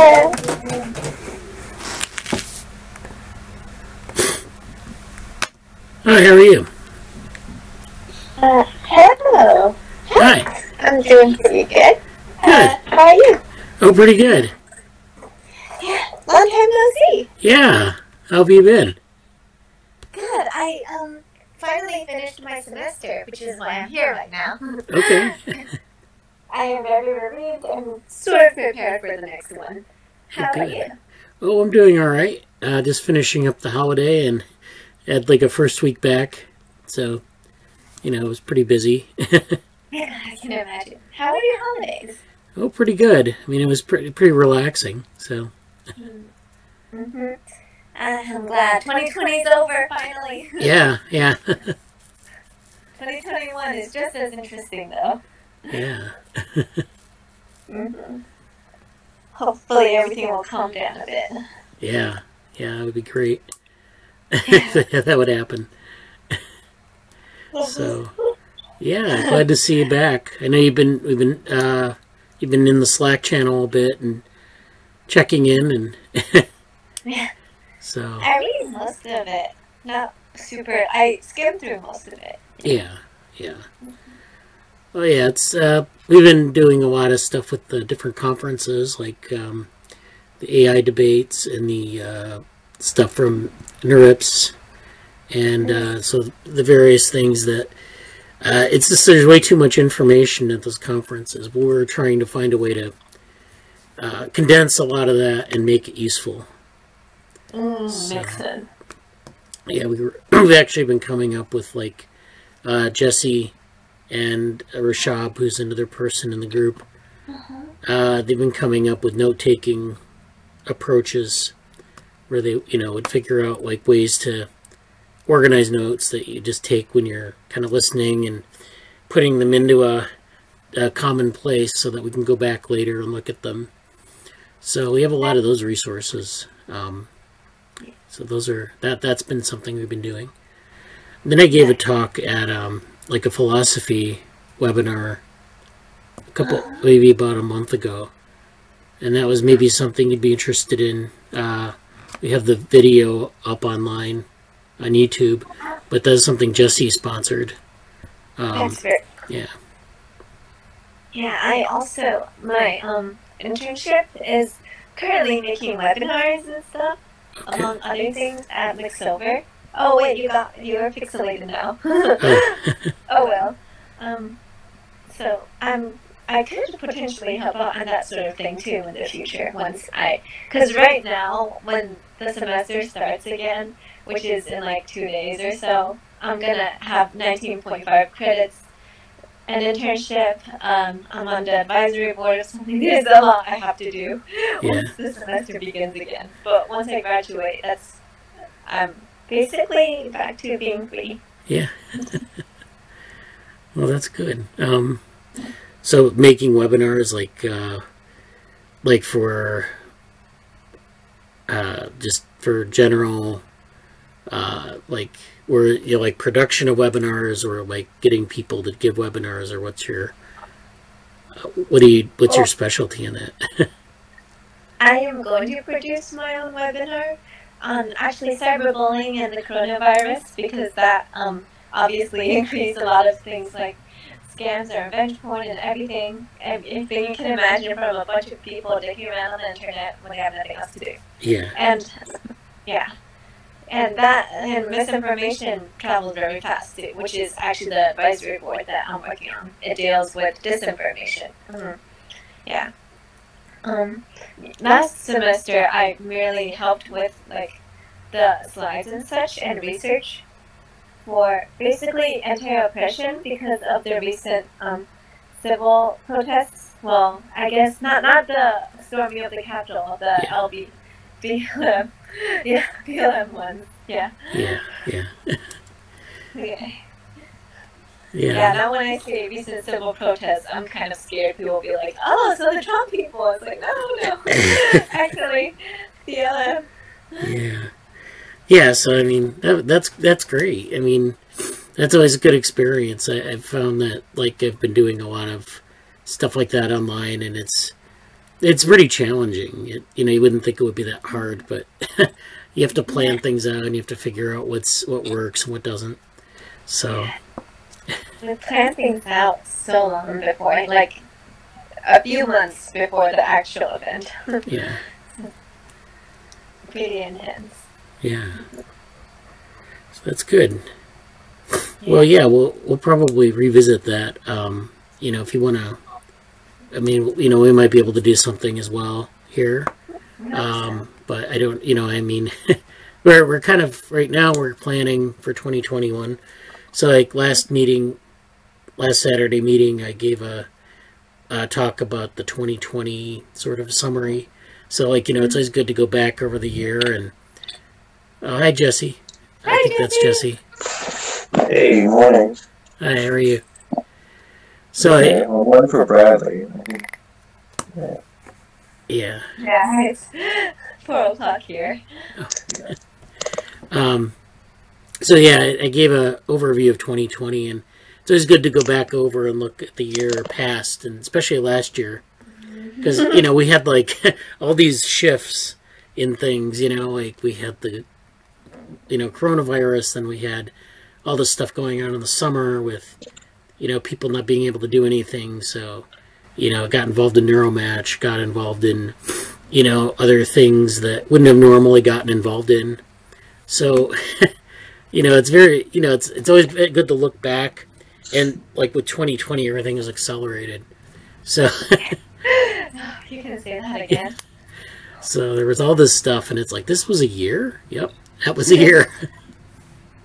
Hello. Hi, how are you? Hello. Hi. I'm doing pretty good. Good. How are you? Oh, pretty good. Yeah, long time no see. Yeah. How have you been? Good. I finally finished my semester, which is why I'm here right now. Okay. I am very relieved and sort of prepared for the next one. How about you? Oh, I'm doing all right. Just finishing up the holiday and had like a first week back. So, it was pretty busy. Yeah, I can imagine. How were your holidays? Oh, pretty good. I mean, it was pretty relaxing. So. Mm-hmm. I'm glad 2020 is over finally. Yeah. 2021 is just as interesting though. Yeah. Mm-hmm. Hopefully everything will calm down a bit. Yeah. It would be great. That would happen. So, yeah, glad to see you back. I know you've been in the Slack channel a bit and checking in and Yeah. so. I read most of it. Not super. I skimmed through most of it. Yeah. Well, yeah, it's we've been doing a lot of stuff with the different conferences, like the AI debates and the stuff from NeurIPS, and so the various things that it's just there's way too much information at those conferences. But we're trying to find a way to condense a lot of that and make it useful. Makes sense. Yeah, we've actually been coming up with like Jesse and Rashab, who's another person in the group. They've been coming up with note-taking approaches where they, would figure out like ways to organize notes that you just take when you're kind of listening and putting them into a common place so that we can go back later and look at them. So we have a lot of those resources. So that's been something we've been doing. And then I gave a talk at like a philosophy webinar maybe about a month ago, and that was maybe something you'd be interested in. We have the video up online on YouTube, but that's something Jesse sponsored. That's great. Yeah. Yeah, I also my internship is currently making webinars and stuff, among other things at McSilver. Oh wait, you're pixelated now. Oh well. So I could potentially help out on that sort of thing too in the future because right now when the semester starts again, which is in like 2 days or so, I'm gonna have 19.5 credits, an internship. I'm on the advisory board or something. There's a lot I have to do once the semester begins again. But once I graduate, I'm basically back to being free. Yeah. Well, that's good. So making webinars like for just for general like where like production of webinars or like getting people to give webinars, or what's your specialty in that? I am going to produce my own webinar on actually cyberbullying and the coronavirus, because that obviously increased a lot of things like scams or revenge porn and everything you can imagine, from a bunch of people dicking around on the internet when they have nothing else to do. Yeah. And misinformation travels very fast too, which is actually the advisory board that I'm working on. It deals with disinformation. Yeah. Last semester I merely helped with like the slides and such and research for basically anti-oppression because of the recent civil protests. Well, I guess not the storming of the Capitol, of the BLM. Yeah, BLM ones. Yeah. Okay. Yeah, now when I say recent civil protests, I'm kind of scared people will be like, oh, so the Trump people. It's like, no. Actually, BLM. Yeah, so I mean, that's great. I mean, that's always a good experience. I've found that, like, I've been doing a lot of stuff like that online, and it's it's pretty challenging. You know, you wouldn't think it would be that hard, but you have to plan things out and you have to figure out what works and what doesn't. So we plan things out so long before, like a few months before the actual event. Yeah. Pretty intense. Yeah. So that's good. Well, yeah, we'll probably revisit that. You know, if you want to, I mean, you know, we might be able to do something as well here. But I don't, you know, I mean, we're kind of, right now we're planning for 2021. So like last Saturday meeting, I gave a talk about the 2020 sort of summary. So like, you know, it's always good to go back over the year and, hi Jesse. I think that's Jesse. Hey, morning. Hi, how are you? So okay, well, one for Bradley. Yeah. Yeah, it's 4 o'clock here. So yeah, I gave an overview of 2020, and it's always good to go back over and look at the year past, and especially last year, because you know we had like all these shifts in things. You know, like we had the coronavirus, and we had all this stuff going on in the summer with people not being able to do anything. So got involved in Neuromatch, got involved in other things that wouldn't have normally gotten involved in. So it's very it's always good to look back, and like with 2020 everything was accelerated. So you can say that again. So there was all this stuff, and it's like, this was a year? Yep, that was a year.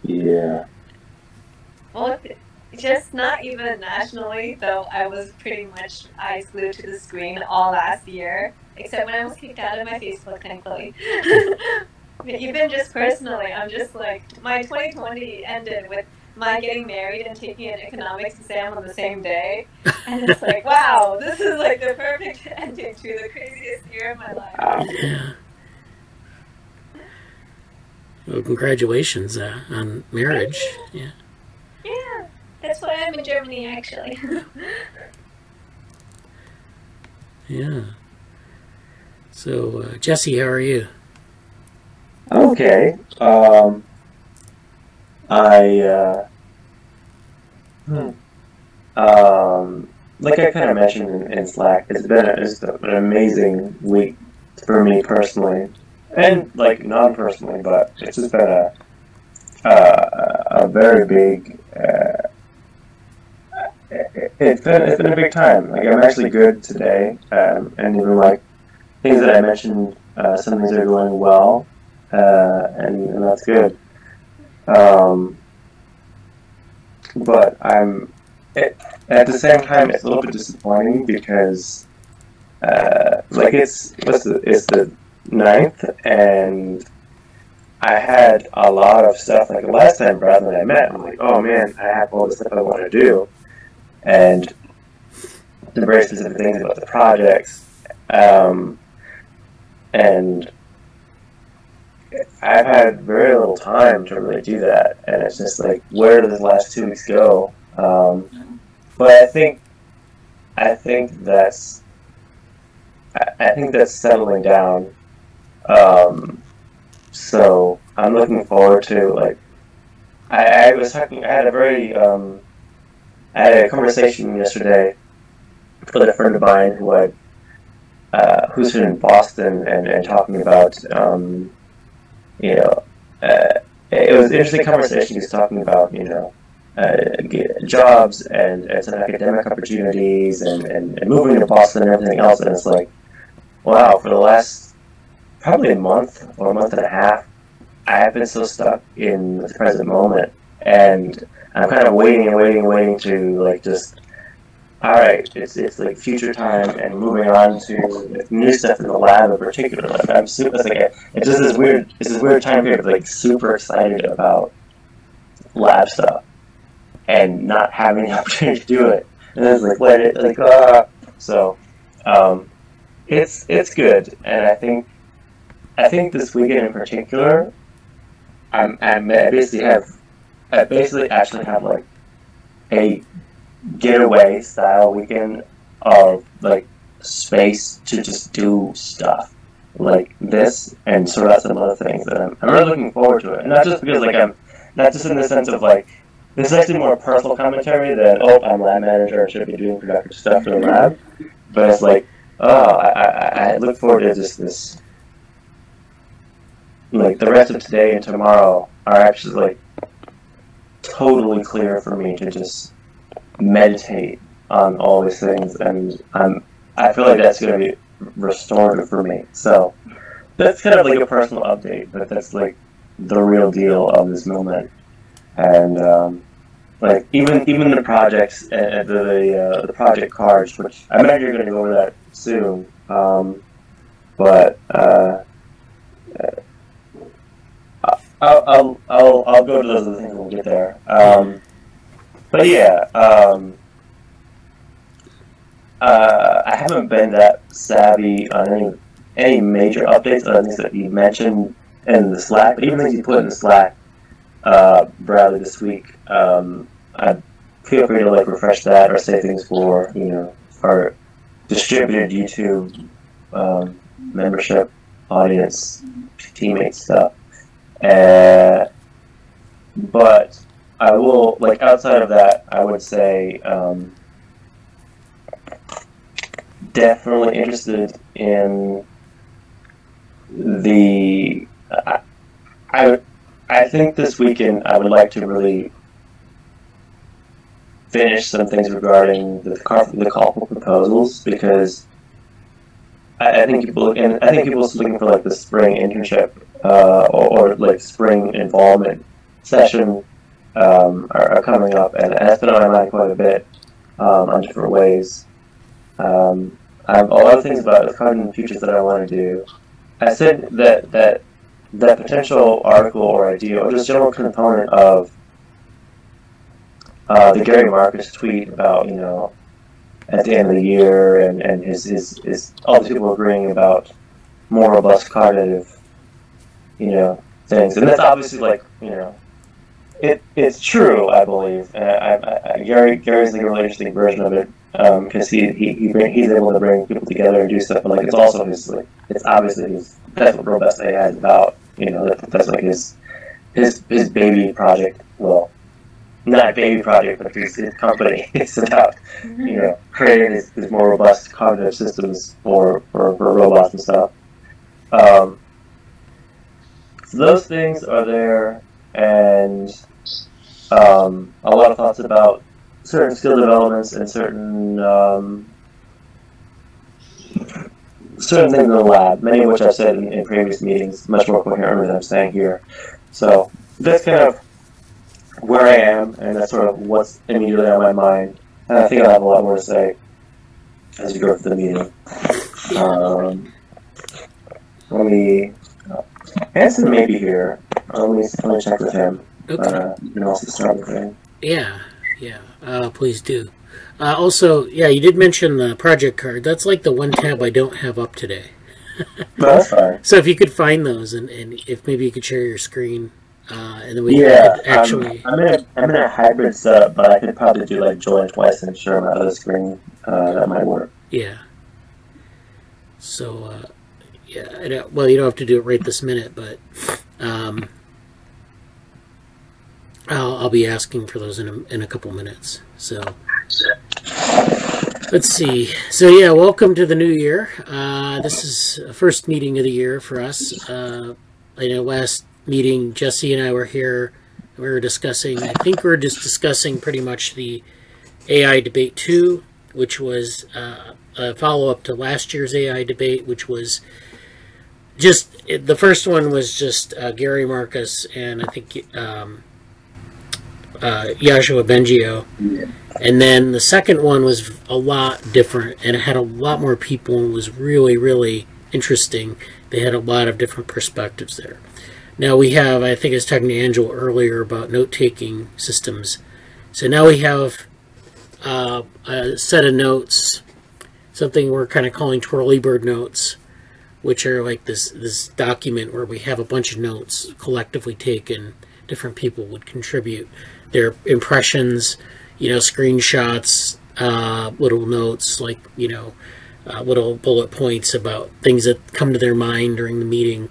Yeah. Well, just not even nationally, though. I was pretty much eyes glued to the screen all last year, except when I was kicked out of my Facebook, thankfully. Even just personally, I'm just like, my 2020 ended with my getting married and taking an economics exam on the same day. And it's like, wow, this is like the perfect ending to the craziest year of my life. Yeah. Well, congratulations on marriage. Yeah. Yeah, that's why I'm in Germany, actually. Yeah. So, Jesse, how are you? Okay. Like I kind of mentioned in Slack, it's been an amazing week for me personally, and like non-personally, but it's just been a very big. It's been a big time. Like I'm actually good today, and even like things that I mentioned, some things are going well, and that's good. But at the same time, it's a little bit disappointing because, like it's the 9th, and I had a lot of stuff. Like the last time Bradley and I met, I'm like, oh man, I have all this stuff I want to do, and the very specific things about the projects, and I've had very little time to really do that, and it's just like, where did the last 2 weeks go? But I think that's settling down. So I'm looking forward to like I had a conversation yesterday with a friend of mine who's in Boston and talking about it was an interesting conversation. He was talking about jobs and some academic opportunities and moving to Boston and everything else, and it's like, wow, for the last probably a month or a month and a half, I have been so stuck in the present moment, and I'm kind of waiting to like just, all right, it's like future time and moving on to new stuff in the lab in particular. Like I'm super, it's just this weird time period of like super excited about lab stuff and not having the opportunity to do it. And it's like so it's good, and I think this weekend in particular, I basically actually have like a getaway style weekend of like space to just do stuff like this and sort out some other things. And I'm really looking forward to it. And not just because like I'm not just in the sense of like this is actually more personal commentary than I'm lab manager and should be doing productive stuff in the lab, but it's like I look forward to just this. Like the rest of today and tomorrow are actually like totally clear for me to just meditate on all these things, and I feel like that's going to be restorative for me. So that's kind of like a personal update, but that's like the real deal of this moment. And like even the projects and the project cards, which I imagine you're going to go over that soon, but I'll go to those other things when we get there. But yeah, I haven't been that savvy on any major updates other things that you mentioned in the Slack. But even things you put in the Slack, Bradley, this week, I feel free to like refresh that or say things for our distributed YouTube membership audience teammate stuff. But I will, like, outside of that, I would say definitely interested in the. I think this weekend I would like to really finish some things regarding the call for proposals, because I think people looking for like the spring internship or like spring involvement session are coming up, and that's been on my mind quite a bit on different ways. I have a lot of things about the carbon futures that I want to do. I said that potential article or idea or just general component of the Gary Marcus tweet about at the end of the year and his all these people agreeing about more robust cognitive things, and that's obviously like it's true, I believe. Gary's like a really interesting version of it because he's able to bring people together and do stuff, but like it's also it's obviously that's what Robust AI is about. That's like his baby project. Well, not a baby project, but his company. It's about creating these more robust cognitive systems for robots and stuff. So those things are there, and a lot of thoughts about certain skill developments and certain things in the lab, many of which I've said in previous meetings, much more coherently than I'm saying here. So that's kind of where I am, and that's sort of what's immediately on my mind. And I think I'll have a lot more to say as we go through the meeting. Let me... Hanson may be here. Let me check with him. Okay. You can also start with him. Yeah. Please do. Also, you did mention the project card. That's like the one tab I don't have up today. No, that's fine. So if you could find those, and if maybe you could share your screen, and then we could actually... I'm in a hybrid setup, but I could probably do like join twice and share my other screen. That might work. Yeah. So, well, you don't have to do it right this minute, but I'll be asking for those in a couple minutes. So let's see. So welcome to the new year. This is the first meeting of the year for us. I know last meeting Jesse and I were here. We were discussing. I think we were just discussing pretty much the AI debate 2, which was a follow-up to last year's AI debate, which was just the first one was just Gary Marcus and I think Yoshua Bengio, and then the second one was a lot different, and it had a lot more people and was really, really interesting. They had a lot of different perspectives there. Now we have, I think I was talking to Angela earlier about note-taking systems. So now we have a set of notes, something we're kind of calling Twirlybird notes, which are like this document where we have a bunch of notes collectively taken. Different people would contribute their impressions, screenshots, little notes like, little bullet points about things that come to their mind during the meeting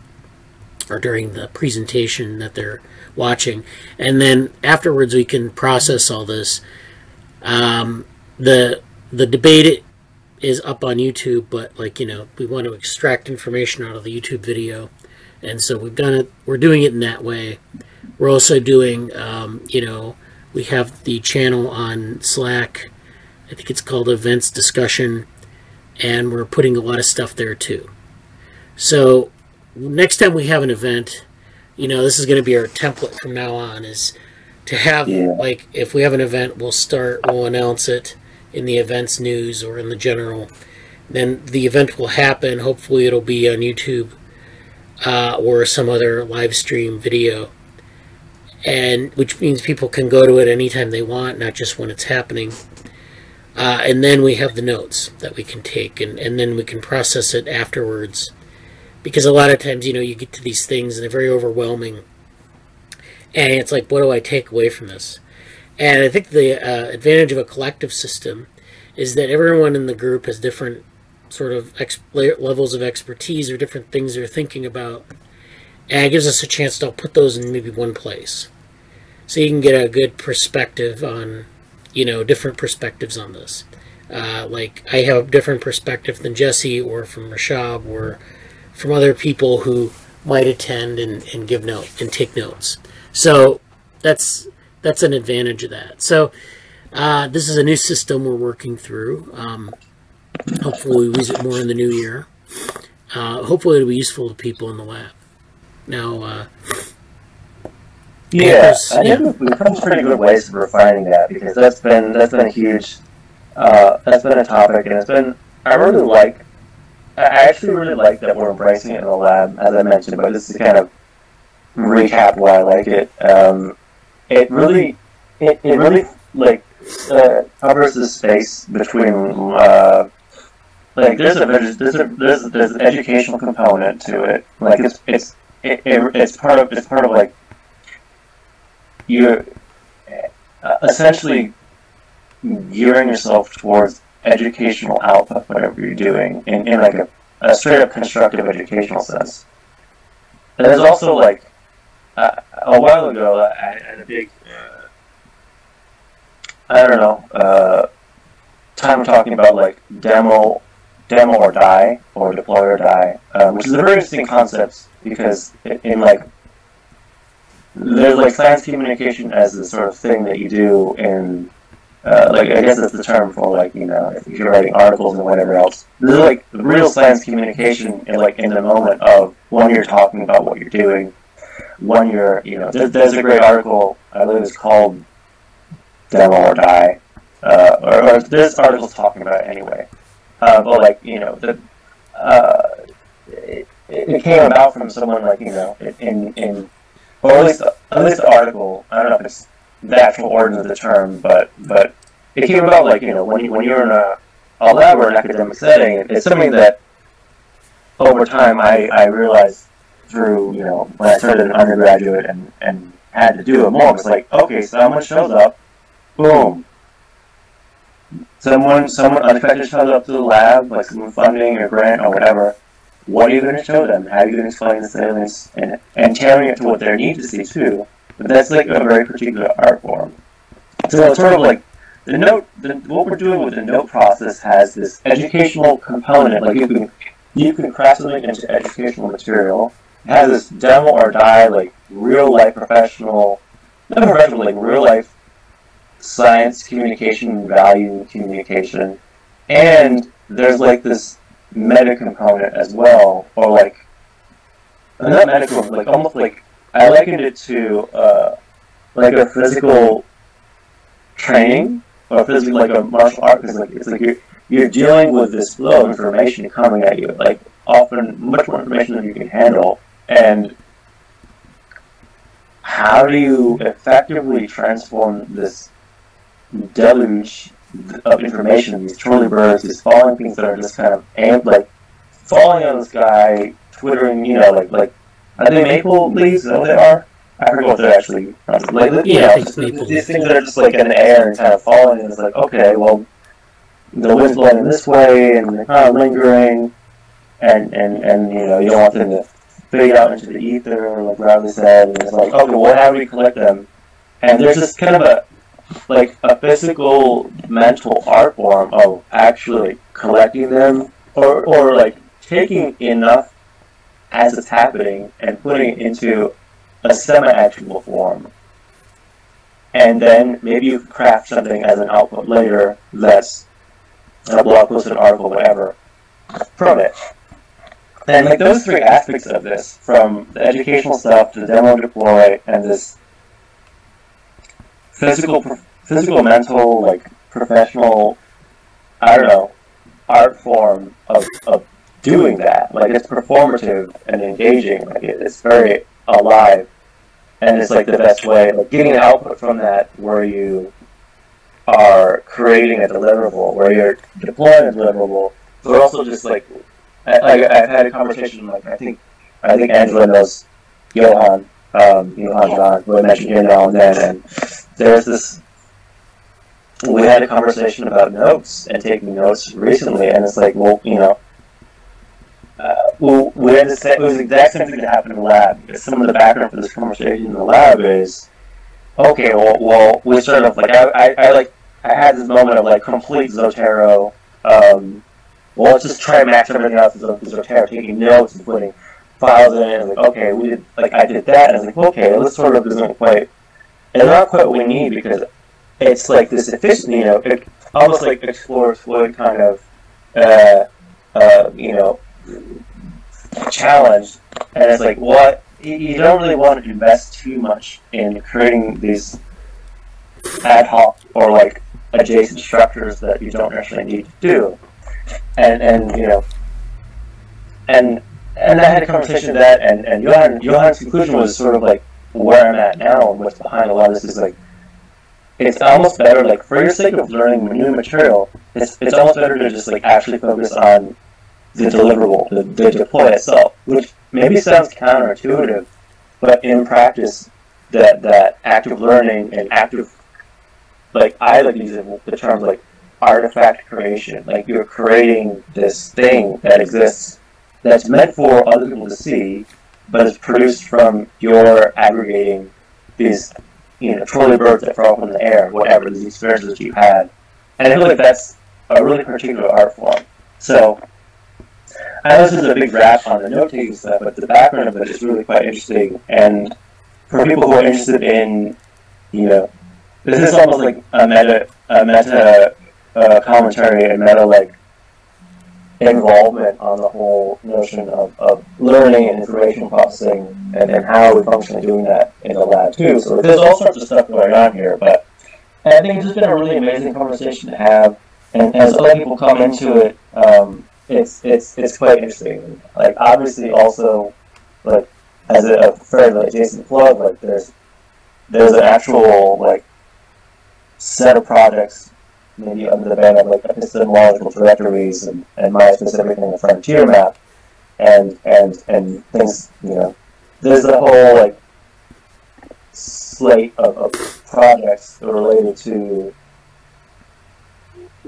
or during the presentation that they're watching. And then afterwards we can process all this. The debate is up on YouTube, but like, you know, we want to extract information out of the YouTube video. And so we've done it, we're doing it in that way. We're also doing, you know, we have the channel on Slack. I think it's called Events Discussion, and we're putting a lot of stuff there too. So next time we have an event, you know, this is going to be our template from now on, is to have, like, if we have an event, we'll announce it in the events news or in the general. Then the event will happen. Hopefully it'll be on YouTube or some other live stream video, and which means people can go to it anytime they want, not just when it's happening. And then we have the notes that we can take, and then we can process it afterwards. Because a lot of times, you know, you get to these things and they're very overwhelming. And it's like, what do I take away from this? And I think the advantage of a collective system is that everyone in the group has different sort of levels of expertise or different things they're thinking about. And it gives us a chance to put those in maybe one place. So you can get a good perspective on, you know, different perspectives on this. Like, I have a different perspective than Jesse or from Rashab or from other people who might attend and give notes and take notes. So that's an advantage of that. So this is a new system we're working through. Hopefully we use it more in the new year. Hopefully it'll be useful to people in the lab. Now, I think we've come to pretty good ways of refining that, because that's been a huge that's been a topic, and it's been, I actually really like that we're embracing it in the lab, as I mentioned, but this is kind of recap why I like it. It really like covers the space between like there's an educational component to it. Like it's part of like you're essentially gearing yourself towards educational output, whatever you're doing, in like a straight up constructive educational sense. And there's also like a while ago I had a big time talking about like demo or die, or deploy or die, which is a very interesting concept, because in like there's like science communication as the sort of thing that you do in like, I guess that's the term for, like, you know, if you're writing articles and whatever else. This is like real science communication in the moment of when you're talking about what you're doing, when you're, you know, there's a great article, I believe it's called Demo or Die, or there's articles talking about it anyway. But like, you know, it came about from someone, like, you know, or at least the article, I don't know if it's the actual origin of the term, but it came about, like, you know, when you're in a lab or an academic setting, it's something that over time I realized through, you know, when I started an undergraduate and had to do it more. It was like, okay, someone shows up, boom. Someone unexpected shows up to the lab, like some funding or grant or whatever. What are you going to show them? How are you going to explain the salience and tailoring it to what they need to see too? But that's like a very particular art form. So it's sort of like what we're doing with the note process has this educational component. Like you can craft something into educational material. It has this demo or die, like real life like real life science communication, value communication, and there's like this meta component as well, or like not meta component, like almost like I likened it to like a physical training, or physical, like a martial art, because like it's like you're dealing with this flow of information coming at you, like often much more information than you can handle, and how do you effectively transform this deluge of information, these trolley birds, these falling things that are just kind of like falling on the sky, twittering, you know, like are they maple leaves? Is that what they are? I forget what they're actually like. You know, these things that are just like in the air and kind of falling, and it's like, okay, well, the wind's blowing in this way, and they're kind of lingering, and you know, you don't want them to fade out into the ether, like Bradley said, and it's like, okay, well, how do we collect them? And there's just kind of a physical, mental art form of actually collecting them, or like taking enough as it's happening and putting it into a semi-actual form. And then maybe you craft something as an output later that's a blog post, an article, whatever, from it. And like those three aspects of this, from the educational stuff to the demo and deploy, and this physical, mental, like professional, I don't know, art form of doing that. Like it's performative and engaging. Like it's very alive, and it's like the best way. Like getting an output from that where you are creating a deliverable, where you're deploying a deliverable, but also just like I've had a conversation. Like I think Angela knows Johan John, who I mentioned here now and then, and there's this. We had a conversation about notes and taking notes recently, and it's like, well, you know, we had to say it was the exact same thing that happened in the lab. Some of the background for this conversation in the lab is, okay, well, we sort of like I had this moment of like complete Zotero. Well, let's just try and match everything else with Zotero, taking notes and putting files in it. And like, okay, we did like I did that, and I was like, okay, this sort of isn't quite, it's not quite what we need because it's like this efficient, you know, it, almost like Explorer Fluid kind of, you know, challenge, and it's like, what, you don't really want to invest too much in creating these ad hoc or like adjacent structures that you don't actually need to do, and you know, and I had a conversation of that, and Johan's conclusion was sort of like where I'm at now and what's behind a lot of this is like, it's almost better, like, for your sake of learning new material, it's almost better to just, like, actually focus on the deliverable, the deploy itself, which maybe sounds counterintuitive, but in practice, that active learning and active, like, I like using the term, like, artifact creation. Like, you're creating this thing that exists that's meant for other people to see, but is produced from your aggregating these, you know, trolley birds that fall from the air, whatever, these experiences that you've had. And I feel like that's a really particular art form. So, I know this is a big wrap on the note-taking stuff, but the background of it is really quite interesting. And for people who are interested in, you know, this is almost like a meta commentary and meta, like, involvement on the whole notion of learning and information processing and how we function doing that in the lab too. So there's all sorts of stuff going on here, but I think it's just been a really amazing conversation to have, and as other people come into it, it's quite interesting. Like obviously also, like as a fairly adjacent plug, like there's an actual like set of projects maybe under the banner of like epistemological directories and my specific thing, the frontier map, and things, you know, there's a whole like slate of projects related to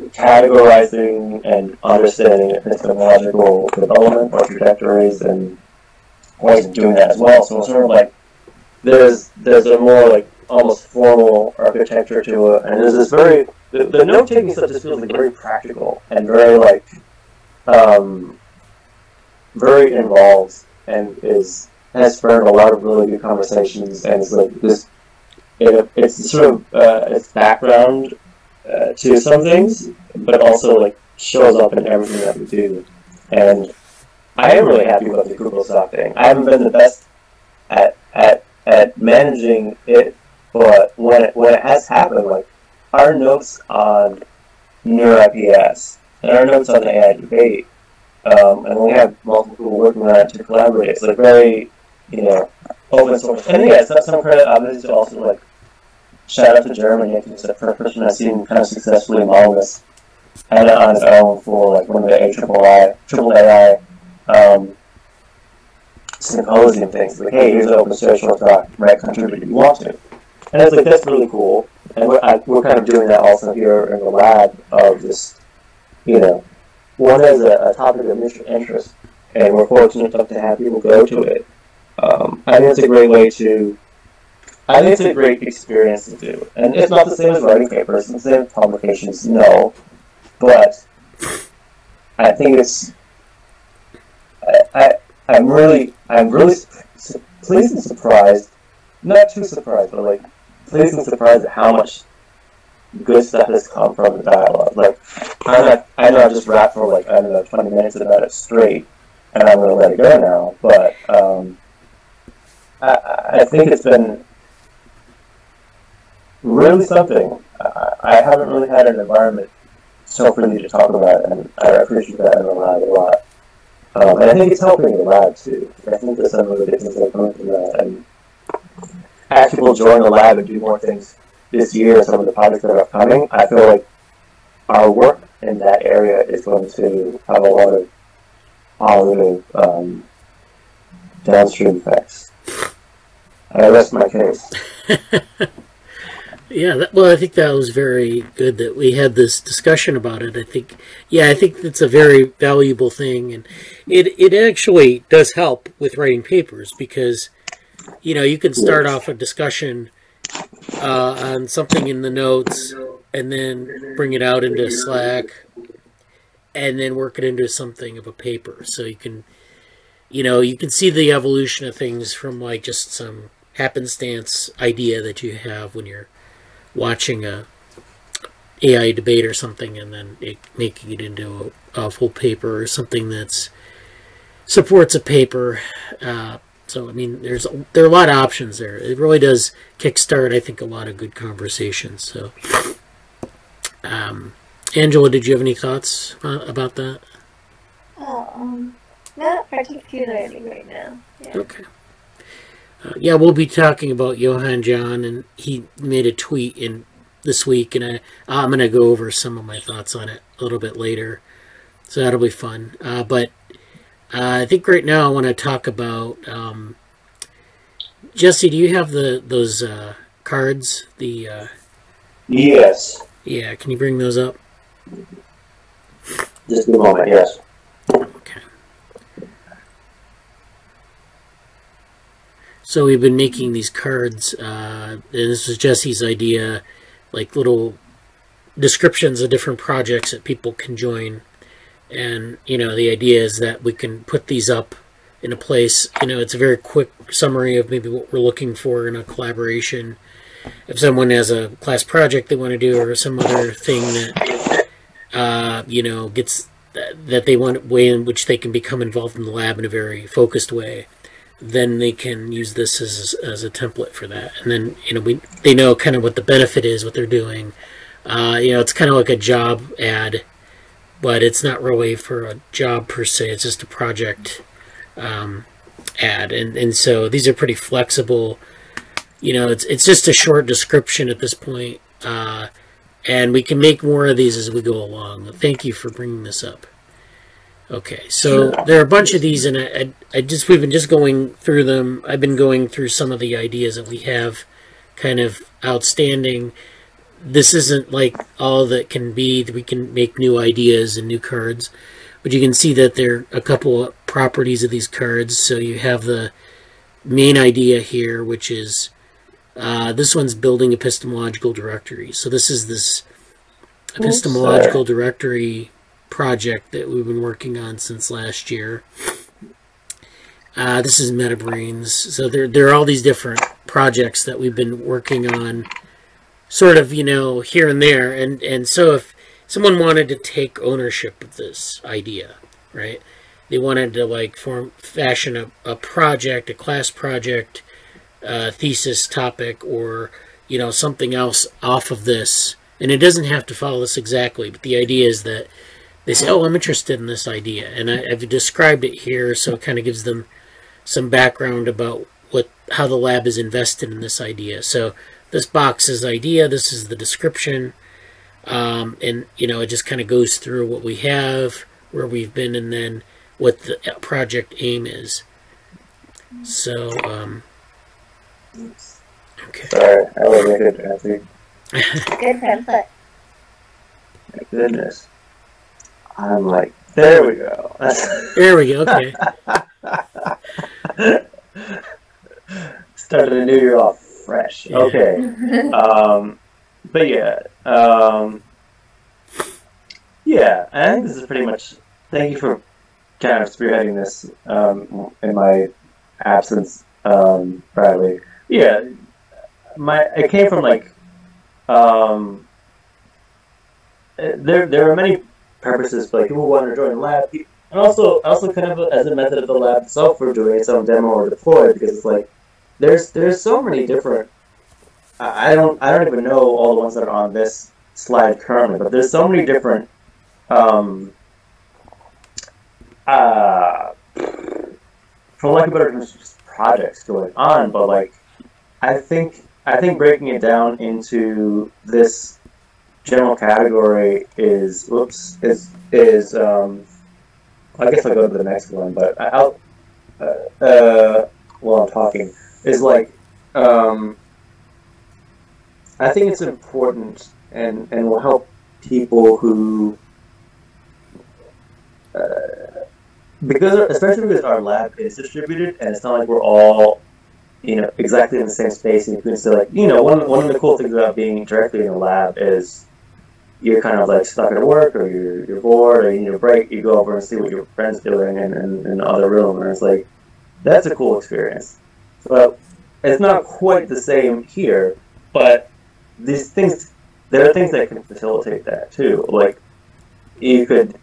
categorizing and understanding epistemological development or trajectories and ways of doing that as well. So it's sort of like there's a more like almost formal architecture to it, and there's this very the note-taking stuff just feels like very practical and very like very involved, and has spurred a lot of really good conversations, and it's like this it's sort of it's background to some things, but also like shows up in everything that we do. And I am really happy about the Google Doc thing. I haven't been the best at managing it, but when it has happened, like our notes on NeurIPS and our notes on the AI debate, and we have multiple people working on it to collaborate. It's like very, you know, open source. And yeah, some credit obviously to also like shout out to Germany. I think it's the first person I've seen kind of successfully model this and on its own for like one of the AAAI symposium things. Like, hey, here's an open source doc, right? Contribute if you want to. And it's like, that's really cool. And we're kind of doing that also here in the lab of just you know, one is a topic of mutual interest, and we're fortunate enough to have people go to it. I think it's a great way to. I think it's a great experience to do, and it's not the same as writing papers. It's the same as publications, no, but I think it's. I'm really pleased and surprised. Not too surprised, but like pleased and surprised at how much good stuff has come from the dialogue. Like, I know I just rap for like, I don't know, 20 minutes about it straight, and I'm going to let it go now, but I think it's been really something. I haven't really had an environment so freely to talk about it, and I appreciate that in the lab a lot. And I think it's helping the lab too. I think there's some of the business that come from that, and as people join the lab and do more things this year, some of the projects that are coming, I feel like our work in that area is going to have a lot of positive downstream effects. I rest my case. Yeah, well, I think that was very good that we had this discussion about it. I think it's a very valuable thing, and it actually does help with writing papers because, you know, you can start off a discussion on something in the notes and then bring it out into Slack and then work it into something of a paper. So you can see the evolution of things from like just some happenstance idea that you have when you're watching a AI debate or something, and then making it into a full paper or something that's supports a paper. So I mean, there are a lot of options there. It really does kickstart, I think, a lot of good conversations. So, Angela, did you have any thoughts about that? Not particularly right now. Yeah. Okay. Yeah, we'll be talking about Johann John, and he made a tweet this week, and I'm going to go over some of my thoughts on it a little bit later, so that'll be fun. But I think right now I want to talk about Jesse. Do you have those cards? Yes. Yeah, can you bring those up? Just a moment. Yes. Okay. So we've been making these cards, and this was Jesse's idea, like little descriptions of different projects that people can join. And, you know, the idea is that we can put these up in a place, you know, it's a very quick summary of maybe what we're looking for in a collaboration. If someone has a class project they want to do or some other thing that, you know, that they want, way in which they can become involved in the lab in a very focused way, then they can use this as a template for that. And then, you know, they know kind of what the benefit is, what they're doing. You know, it's kind of like a job ad, but it's not really for a job per se. It's just a project ad. And so these are pretty flexible. You know, it's just a short description at this point. And we can make more of these as we go along. Thank you for bringing this up. Okay, so there are a bunch of these, and we've been just going through them. I've been going through some of the ideas that we have kind of outstanding. This isn't like all that can be. We can make new ideas and new cards, but you can see that there are a couple of properties of these cards. So you have the main idea here, which is this one's building epistemological directory. So this is this epistemological directory project that we've been working on since last year. This is MetaBrains. So there are all these different projects that we've been working on, sort of, you know, here and there. And so if someone wanted to take ownership of this idea, right? They wanted to like fashion a project, a class project, thesis topic, or, you know, something else off of this. And it doesn't have to follow this exactly, but the idea is that they say, oh, I'm interested in this idea. And I've described it here, so it kind of gives them some background about how the lab is invested in this idea. So this box is idea, this is the description, and, you know, it just kind of goes through what we have, where we've been, and then what the project aim is. So, okay. Sorry, I love your good Good template. My goodness. I'm like, there we go. There we go. Okay. Started the new year off fresh. Yeah. Okay. But yeah. Yeah, I think this is pretty much. Thank you for kind of spearheading this in my absence, Bradley. Yeah, it came from like there are many purposes, like people want to join the lab, and also kind of as a method of the lab itself for doing its own demo or deploy, because it's like there's so many different. I don't even know all the ones that are on this slide currently, but there's so many different for lack of better terms, just projects going on. But like, I think breaking it down into this general category is I guess I'll go to the next one, but while I'm talking is like I think it's important and will help people who especially because our lab is distributed and it's not like we're all exactly in the same space, and you can still like one of the cool things about being directly in a lab is you're kind of like stuck at work or you're bored or you need a break, you go over and see what your friend's doing in the other room, and it's like that's a cool experience. So it's not quite the same here, but these things, there are things that can facilitate that too. Like you could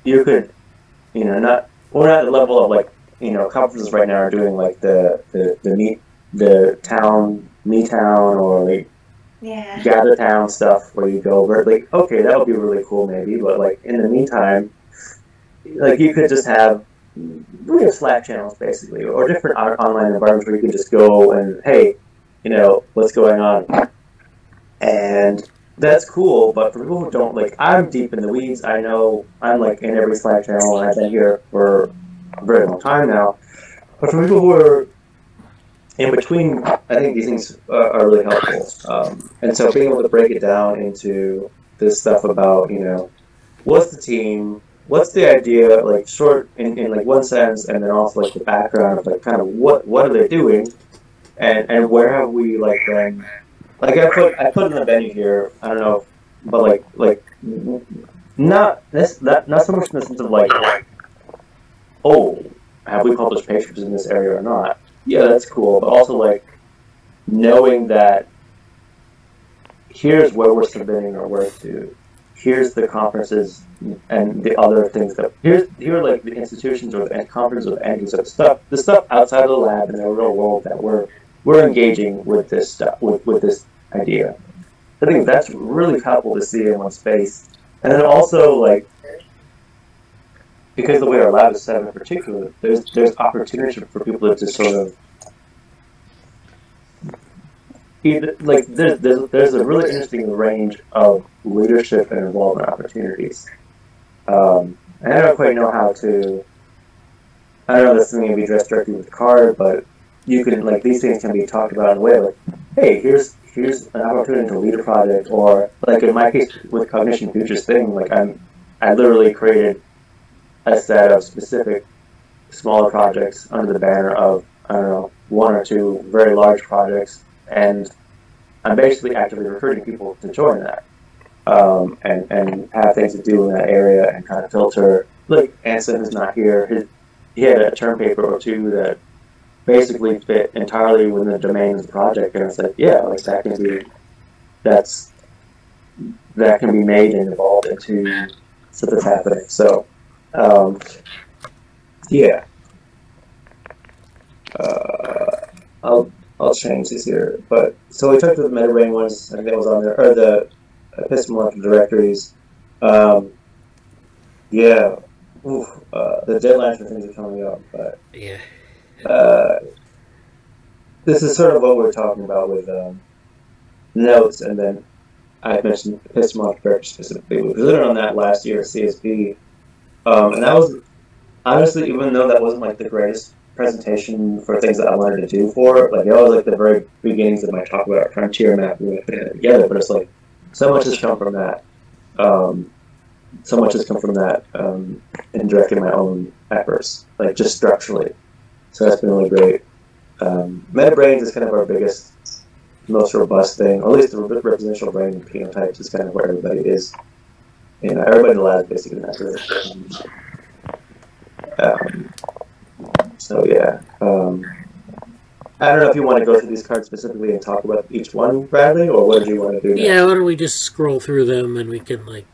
not, we're not at the level of like conferences right now are doing like the town or like gather town stuff where you go over like, okay, that would be really cool maybe, but like in the meantime, like you could just have, we have Slack channels basically, or different online environments where you can just go and, hey, what's going on, and that's cool. But for people who don't, like, I'm deep in the weeds. I know I'm like in every Slack channel, and I've been here for a very long time now. But for people who are in between, I think these things are really helpful. And so being able to break it down into this stuff about, what's the team, what's the idea, like short in like one sentence, and then also like the background of like kind of what are they doing, and where have we like been. Like I put in the venue here. I don't know, but like not so much in the sense of like, oh, have we published papers in this area or not? Yeah, that's cool. But also like knowing that here's where we're submitting our work to. Here's the conferences and the other things that here are like the institutions or the conferences or the entities of the stuff outside of the lab in the real world that we're engaging with this stuff with this idea. I think that's really helpful to see in one space. And then also like because the way our lab is set up in particular, there's opportunity for people to sort of like there's a really interesting range of leadership and involvement opportunities. And I don't quite know how to. I don't know if that's something to be addressed directly with the card, but you can like these things can be talked about in a way like, hey, here's an opportunity to lead a project, or like in my case with Cognition Futures thing, like I literally created a set of specific smaller projects under the banner of I don't know 1 or 2 very large projects. And I'm basically actively recruiting people to join that, and have things to do in that area and kind of filter. Like Anson is not here. He had a term paper or 2 that basically fit entirely within the domain of the project, and it's like, yeah, like that can be made and evolved into stuff that's happening. So, yeah. I'll change these here, but so we talked about the MetaBrain ones. I think that was on there, or the epistemological directories. Yeah, the deadlines for things are coming up, but yeah, this is sort of what we're talking about with notes, and then I mentioned epistemological directory specifically. We presented on that last year at CSB, and that was honestly, even though that wasn't like the greatest presentation for things that I wanted to do for it. Like that was like the very beginnings of my talk about our frontier map. We were putting it together, but it's like so much has come from that. so much has come from that, in directing my own efforts, like just structurally. So that's been really great. MetaBrains is kind of our biggest, most robust thing, or at least the representational brain and phenotypes is kind of where everybody is. You know, everybody in the lab is basically in that group. So yeah. I don't know if you want to go through these cards specifically and talk about each one, Bradley, or what do you want to do next? Yeah, why don't we just scroll through them and we can like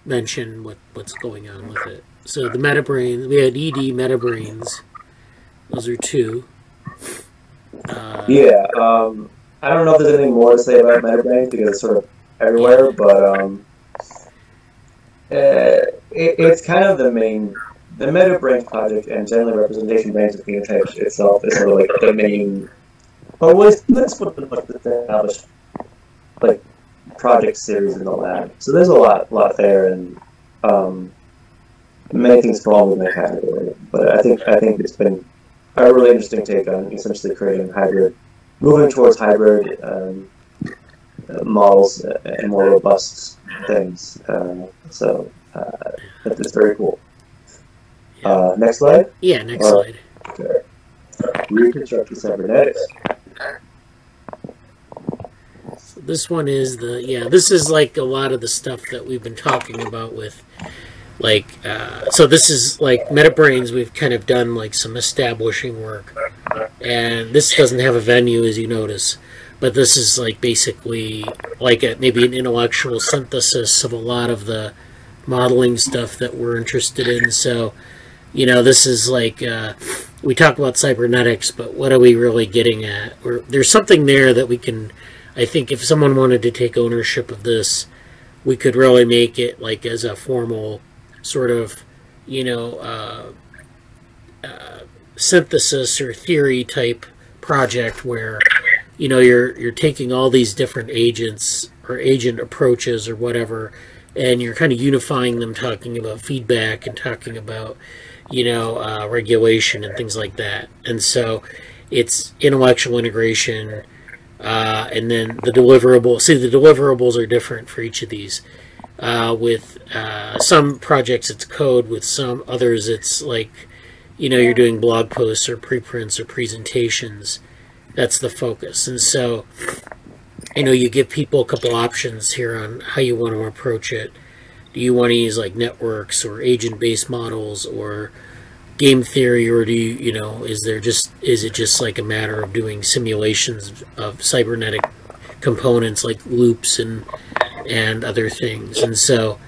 mention what's going on with it. So the MetaBrains, we had ED MetaBrains. Those are two. Yeah, I don't know if there's anything more to say about MetaBrains because it's sort of everywhere, but it's kind of the main. The MetaBrains project and generally representation brains and phenotypes itself is sort of like the main, or let's put the established like project series in the lab. So there's a lot there, and many things fall within that category. But I think it's been a really interesting take on essentially creating hybrid, moving towards hybrid models and more robust things. So it's very cool. Next slide? Yeah, next slide. Okay. Reconstructing cybernetics. So this one is this is like a lot of the stuff that we've been talking about with, like, so this is like MetaBrains, we've kind of done like some establishing work. And this doesn't have a venue, as you notice. But this is like basically like maybe an intellectual synthesis of a lot of the modeling stuff that we're interested in. So, you know, this is like, we talk about cybernetics, but what are we really getting at? Or there's something there that we can, I think if someone wanted to take ownership of this, we could really make it like as a formal sort of, you know, synthesis or theory type project where, you know, you're taking all these different agents or agent approaches or whatever, and you're kind of unifying them, talking about feedback and talking about, you know, regulation and things like that. And so it's intellectual integration, and then the deliverables. See, the deliverables are different for each of these. With some projects it's code, with some others it's like, you know, you're doing blog posts or preprints or presentations. That's the focus. And so, you know, you give people a couple options here on how you want to approach it. Do you want to use like networks or agent-based models or game theory, or do you, you know, is it just like a matter of doing simulations of cybernetic components like loops and other things? And so,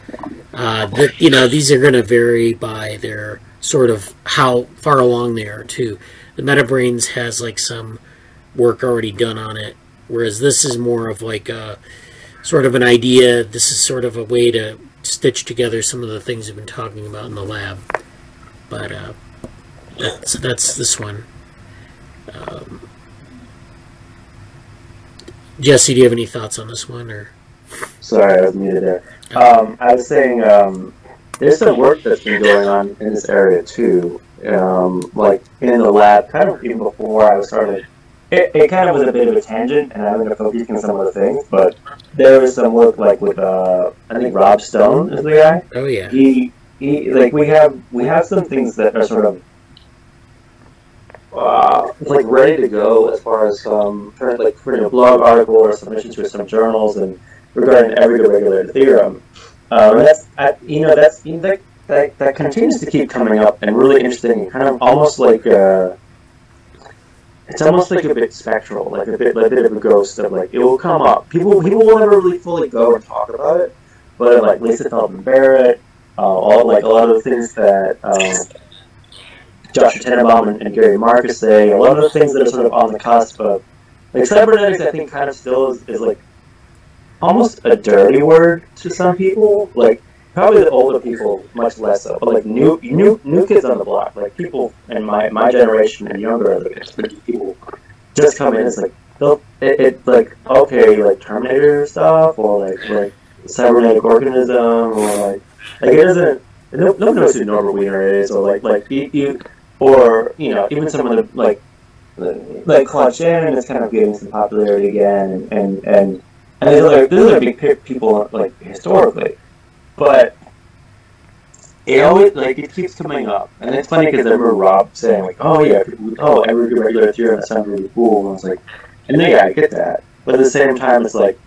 you know, these are going to vary by their sort of how far along they are too. The MetaBrains has like some work already done on it, whereas this is more of like a sort of an idea. This is sort of a way to stitch together some of the things we've been talking about in the lab. But that's this one. Jesse, do you have any thoughts on this one? Or sorry, I was muted there. I was saying there's some work that's been going on in this area too, like in the lab, kind of even before I started. It kind of was a bit of a tangent, and I'm going to focus on some of the things, but there was some work like with I think Rob Stone is the guy. Oh yeah. He like we have some things that are sort of like ready to go as far as like printing a blog article or submissions for some journals and regarding every regular theorem. That continues to keep coming up and really interesting, kind of almost like it's almost like a bit spectral, like a bit of a ghost of like it will come up. People will never really fully go and talk about it, but like Lisa Feldman Barrett, all like a lot of the things that Joshua Tenenbaum and Gary Marcus say, a lot of the things that are sort of on the cusp of like cybernetics. I think kind of still is like almost a dirty word to some people, like. Probably the older people, much less so. But like new kids on the block, like people in my generation and younger, like people just come in. It's like it's like okay, like Terminator stuff, or like cybernetic organism, or like it isn't. No one knows who Norbert Wiener is, or like you, or you know, even some of the like Claude Shannon is kind of getting some popularity again, and these are big people like historically. But it always, like, it keeps coming up. And it's funny because I remember Rob saying, like, oh, yeah, oh, every regular theorem, that sounds really cool. And I was like, and then, yeah, I get that. But at the same time, it's like,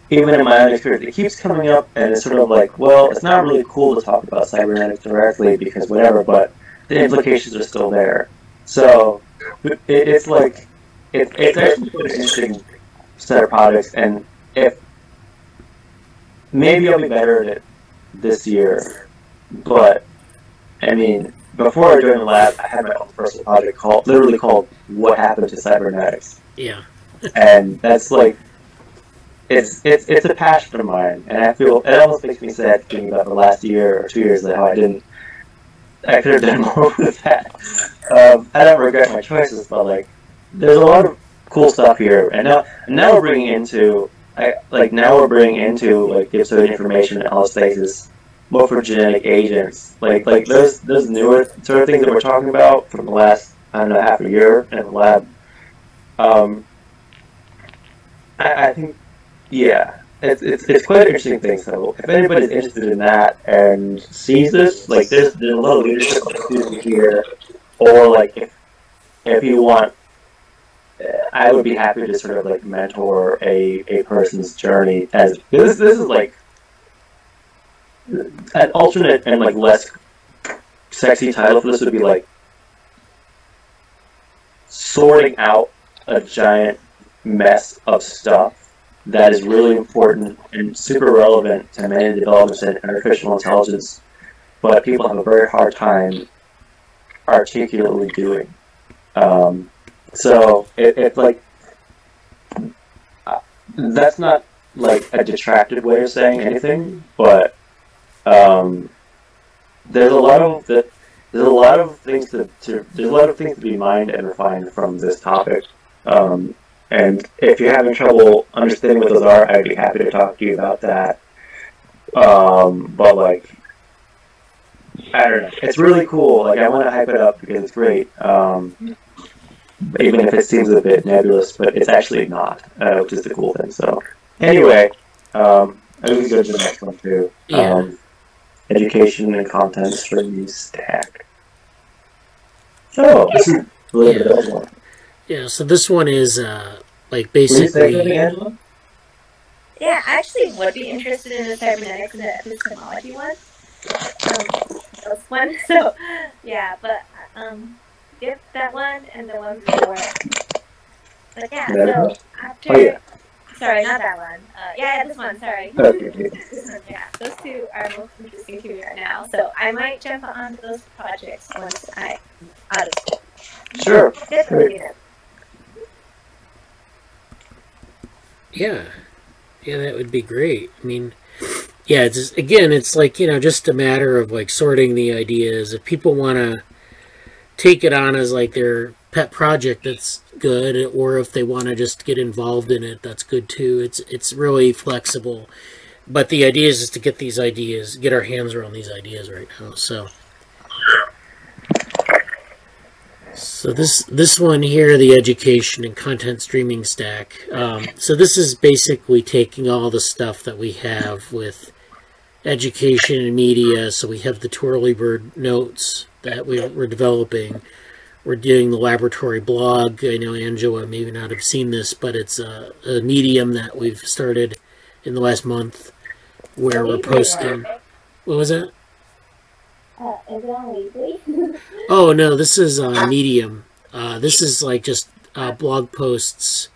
even in my own experience, it keeps coming up, and it's sort of like, well, it's not really cool to talk about cybernetics directly because whatever, but the implications are still there. So it's like, it's actually an interesting set of projects, and if maybe I'll be better at it this year, but I mean, before I joined the lab, I had my own personal project literally called "What Happened to Cybernetics." Yeah, and that's like, it's a passion of mine, and I feel it almost makes me sad thinking about the last year or 2 years that how I could have done more with that. I don't regret my choices, but like, there's a lot of cool stuff here, and now we're bringing into like diploid information and allostasis, morphogenetic agents, like those newer sort of things that we're talking about from the last, I don't know, half a year in the lab. I think, yeah, it's quite an interesting thing. So if anybody's interested in that and sees this, like there's a lot of leadership opportunity here, or like if you want, I would be happy to sort of like mentor a person's journey as this is like an alternate and like less sexy title for this would be like sorting out a giant mess of stuff that is really important and super relevant to many developments in artificial intelligence, but people have a very hard time articulately doing. So it's like, that's not like a detracted way of saying anything, but there's a lot of things to be mined and refined from this topic. And if you're having trouble understanding what those are, I'd be happy to talk to you about that. But like, I don't know. It's really cool. Like, I want to hype it up because it's great. Even if it seems a bit nebulous, but it's actually not, which is the cool thing. So, anyway, I think we go to the next one too. Yeah. Education and content streaming stack. Oh, this is a little bit of one. Yeah, so this one is like basically. Yeah, I actually would be interested in the cybernetics and the epistemology one. This one. So, yeah, but yep, that one and the one before. But yeah, so after. Oh, yeah. Sorry, not that one. Yeah, this one. Sorry. Okay. This one, yeah, those two are most interesting to me right now. So I might jump onto those projects once I'm out of school. Sure. Definitely. Yeah, that would be great. I mean, yeah, it's just, again, it's like, you know, just a matter of like sorting the ideas. If people want to take it on as like their pet project, that's good, or if they want to just get involved in it, that's good too. It's really flexible, but the idea is to get these ideas, get our hands around these ideas right now. So this one here, the education and content streaming stack. So this is basically taking all the stuff that we have with education and media. So we have the Twirlybird notes that we're developing. We're doing the laboratory blog. I know Angela may not have seen this, but it's a medium that we've started in the last month where we're posting. What was that? Is it on Weebly? Oh, no, this is on Medium. This is like just blog posts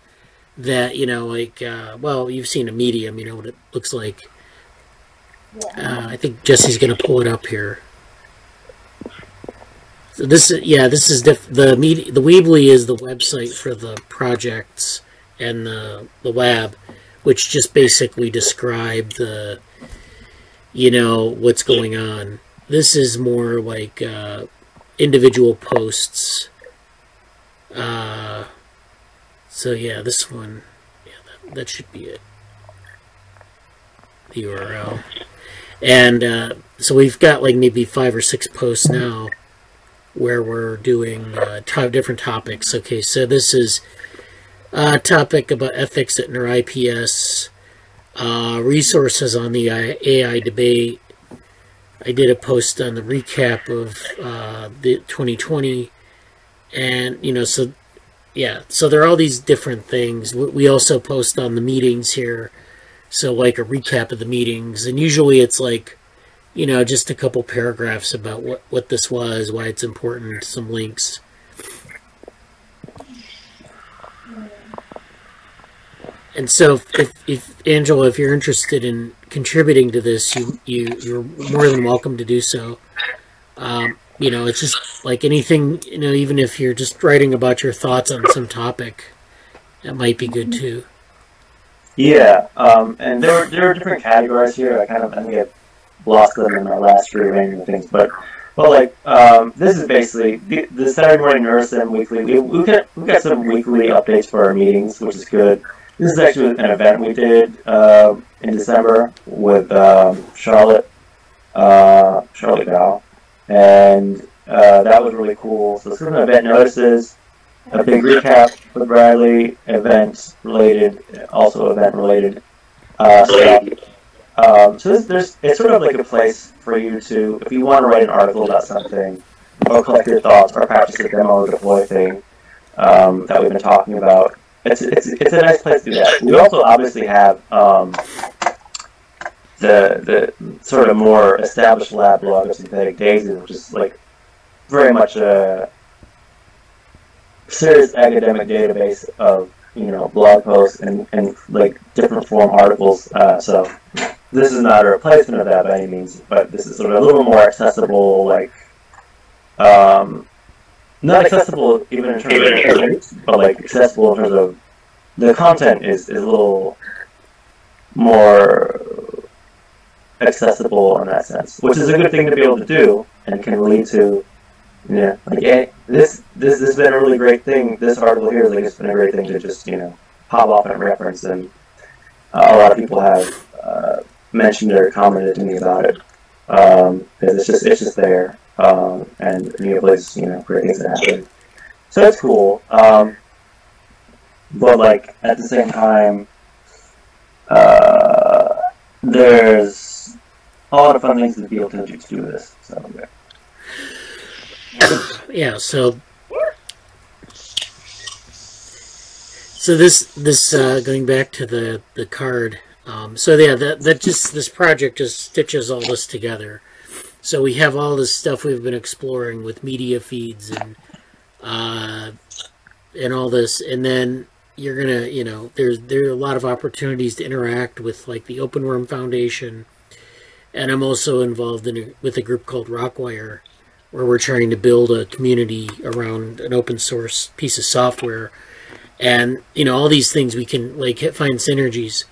that, you know, like, well, you've seen a Medium, you know what it looks like. Yeah. I think Jesse's going to pull it up here. So this is, yeah, this is the Weebly is the website for the projects and the lab, which just basically describe the, you know, what's going on. This is more like individual posts. So yeah, this one, yeah, that should be it. The URL. And so we've got like maybe 5 or 6 posts now where we're doing different topics. Okay, so this is a topic about ethics at NeurIPS, resources on the AI debate, I did a post on the recap of the 2020, and you know, so yeah, so there are all these different things. We also post on the meetings here, so like a recap of the meetings, and usually it's like, you know, just a couple paragraphs about what this was, why it's important, some links. And so, if Angela, if you're interested in contributing to this, you're more than welcome to do so. You know, it's just like anything, you know, even if you're just writing about your thoughts on some topic, that might be good too. Yeah, and there are different categories here. I think I lost them in my last rearranging of things, but like this is basically the Saturday Morning Neurosim Weekly. We've got some weekly updates for our meetings, which is good. This is actually an event we did in December with Charlotte Gao, and that was really cool. So some event notices, a big recap with Bradley, event related stuff. So it's sort of like a place for you to, if you want to write an article about something, or collect your thoughts, or practice a demo or deploy thing that we've been talking about. It's a nice place to do that. We also obviously have the sort of more established lab blog of Synthetic Daisies, which is like very much a serious academic database of, you know, blog posts and like different form articles. So this is not a replacement of that by any means, but this is sort of a little more accessible, like not accessible even in terms of rates, but like accessible in terms of the content is a little more accessible in that sense, which is a good thing to be able to do, and can lead to, yeah, like, hey, this has been a really great thing. This article here is like, it's been a great thing to just, you know, pop off and reference, and a lot of people have mentioned or commented to me about it, because it's just there. And you have places, you know, great things that happen. So that's cool. But like at the same time, there's a lot of fun things to be able to do with this. So yeah. So this going back to the card. So yeah, this project just stitches all this together. So we have all this stuff we've been exploring with media feeds and all this, and then you're gonna, you know, there are a lot of opportunities to interact with like the OpenWorm Foundation, and I'm also involved with a group called Rockwire, where we're trying to build a community around an open source piece of software, and you know, all these things we can like find synergies.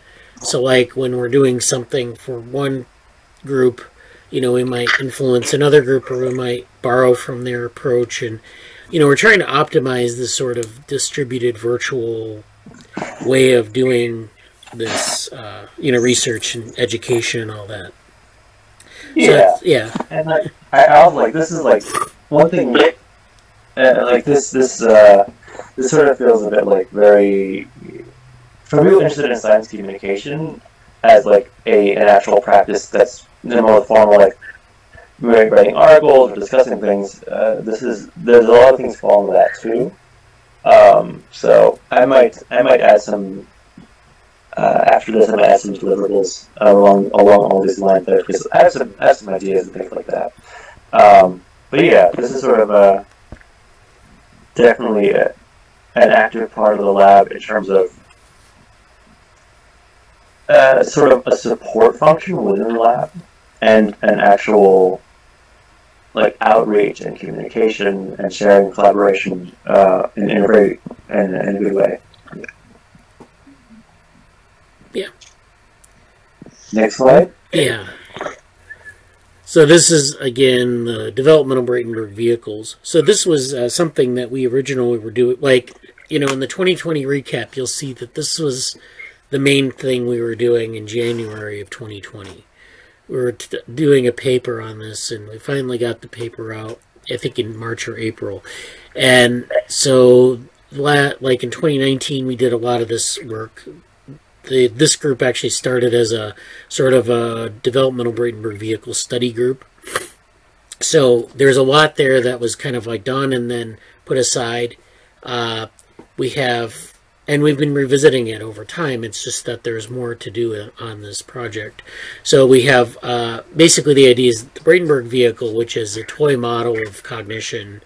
So like when we're doing something for one group, you know, we might influence another group, or we might borrow from their approach. And, you know, we're trying to optimize this sort of distributed virtual way of doing this, you know, research and education and all that. yeah, So, yeah. And like, I was like, this is like one thing. Like this sort of feels a bit like very, for people interested in science communication as like an actual practice that's the more formal, like writing articles or discussing things. There's a lot of things fall into that too. So I might add some after this. I might add some deliverables along all these lines there, because I have some ideas and things like that. But yeah, this is sort of definitely an active part of the lab in terms of sort of a support function within the lab, and an actual like outreach and communication and sharing, collaboration in a good way. Yeah. Next slide. Yeah. So this is, again, the developmental Bratenberg vehicles. So this was something that we originally were doing. Like, you know, in the 2020 recap, you'll see that this was the main thing we were doing in January of 2020. We were doing a paper on this, and we finally got the paper out, I think in March or April. And so, like in 2019, we did a lot of this work. This group actually started as a sort of a developmental Bratenberg vehicle study group. So there's a lot there that was kind of like done and then put aside. We have, and we've been revisiting it over time. It's just that there's more to do on this project. So we have, basically the idea is the Bradenburg vehicle, which is a toy model of cognition.